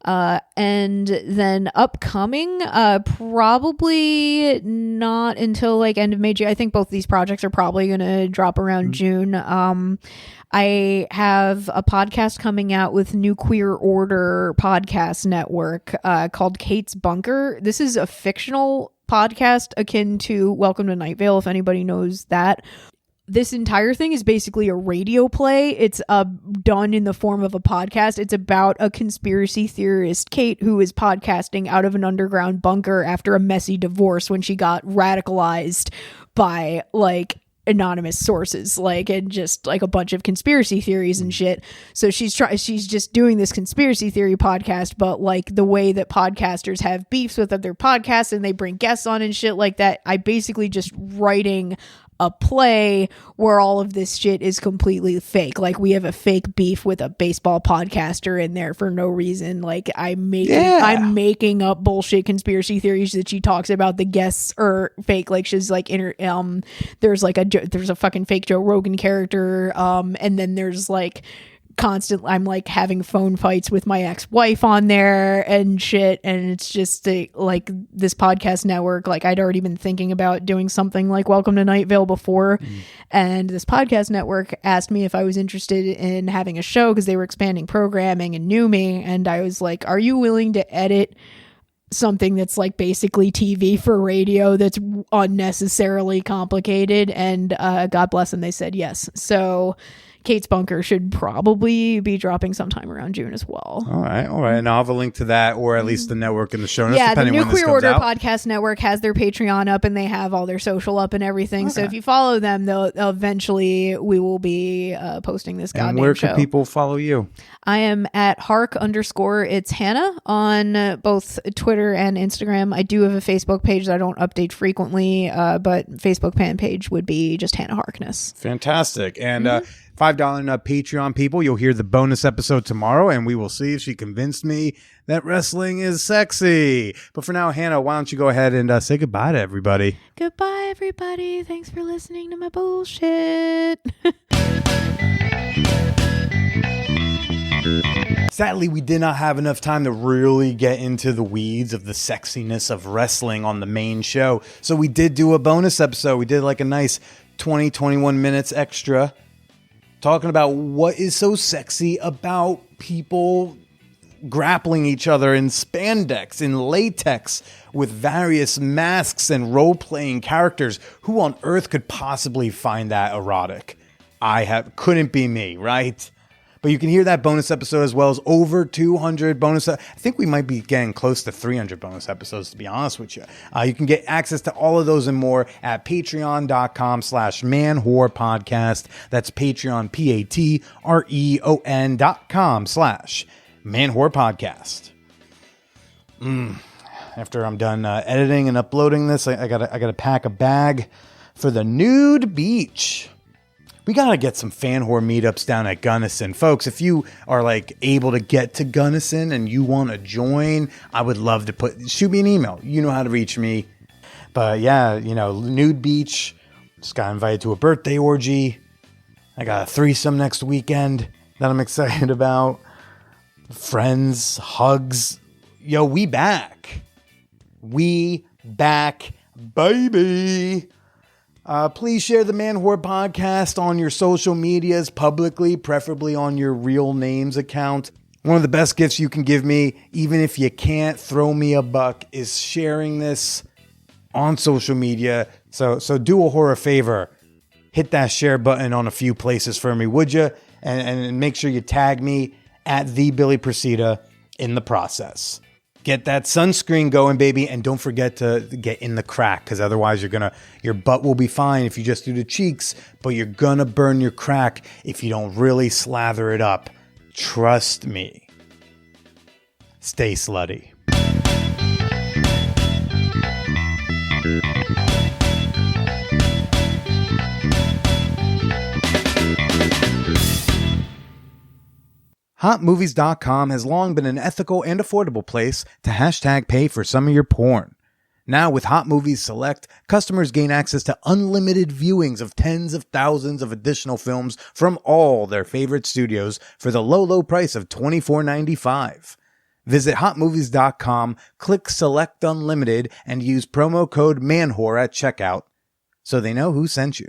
And then upcoming, probably not until like end of May. I think both these projects are probably going to drop around June. I have a podcast coming out with New Queer Order podcast network called Kate's Bunker. This is a fictional podcast akin to Welcome to Night Vale, if anybody knows that. this entire thing is basically a radio play. It's done in the form of a podcast. It's about a conspiracy theorist, Kate, who is podcasting out of an underground bunker after a messy divorce when she got radicalized by like anonymous sources, like, and just like a bunch of conspiracy theories and shit. So she's just doing this conspiracy theory podcast, but like the way that podcasters have beefs with other podcasts and they bring guests on and shit like that, I basically just writing a play where all of this shit is completely fake. Like we have a fake beef with a baseball podcaster in there for no reason. Like I'm making up bullshit conspiracy theories that she talks about. The guests are fake. Like she's like there's a fucking fake Joe Rogan character. And then there's like I'm like having phone fights with my ex-wife on there and shit, and it's just like this podcast network, like I'd already been thinking about doing something like Welcome to Night Vale before, and this podcast network asked me if I was interested in having a show because they were expanding programming and knew me, and I was like, are you willing to edit something that's like basically TV for radio that's unnecessarily complicated? And God bless them, they said yes. So Kate's Bunker should probably be dropping sometime around June as well. All right. And I'll have a link to that, or at least the network in the show notes. Yeah, the depending Nuclear when this Order comes out. Podcast Network has their Patreon up, and they have all their social up and everything. Okay. So if you follow them, they'll eventually we will be posting this goddamn show. And where can people follow you? I am at Hark_it's Hannah on both Twitter and Instagram. I do have a Facebook page that I don't update frequently, but Facebook fan page would be just Hannah Harkness. Fantastic. And $5 and up Patreon people, you'll hear the bonus episode tomorrow, and we will see if she convinced me that wrestling is sexy. But for now, Hannah, why don't you go ahead and say goodbye to everybody? Goodbye, everybody. Thanks for listening to my bullshit. Sadly, we did not have enough time to really get into the weeds of the sexiness of wrestling on the main show. So we did do a bonus episode. We did like a nice 21 minutes extra talking about what is so sexy about people grappling each other in spandex, in latex, with various masks and role-playing characters. Who on earth could possibly find that erotic? Couldn't be me, right? But you can hear that bonus episode as well as over 200 bonus. I think we might be getting close to 300 bonus episodes, to be honest with you. You can get access to all of those and more at patreon.com/manwhorepodcast. That's Patreon, patreon.com/manwhorepodcast. After I'm done editing and uploading this, I gotta pack a bag for the nude beach. We got to get some fan whore meetups down at Gunnison. Folks, if you are like able to get to Gunnison and you want to join, I would love to shoot me an email. You know how to reach me. But yeah, nude beach. Just got invited to a birthday orgy. I got a threesome next weekend that I'm excited about. Friends, hugs. Yo, we back. We back, baby. Please share the Man Whore podcast on your social medias publicly, preferably on your real names account. One of the best gifts you can give me, even if you can't throw me a buck, is sharing this on social media. So do a whore a favor. Hit that share button on a few places for me, would you? And make sure you tag me at the Billy Procida in the process. Get that sunscreen going, baby, and don't forget to get in the crack, because otherwise your butt will be fine if you just do the cheeks, but you're gonna burn your crack if you don't really slather it up. Trust me. Stay slutty. HotMovies.com has long been an ethical and affordable place to hashtag pay for some of your porn. Now with Hot Movies Select, customers gain access to unlimited viewings of tens of thousands of additional films from all their favorite studios for the low price of $24.95. Visit HotMovies.com, click Select Unlimited, and use promo code MANWHORE at checkout so they know who sent you.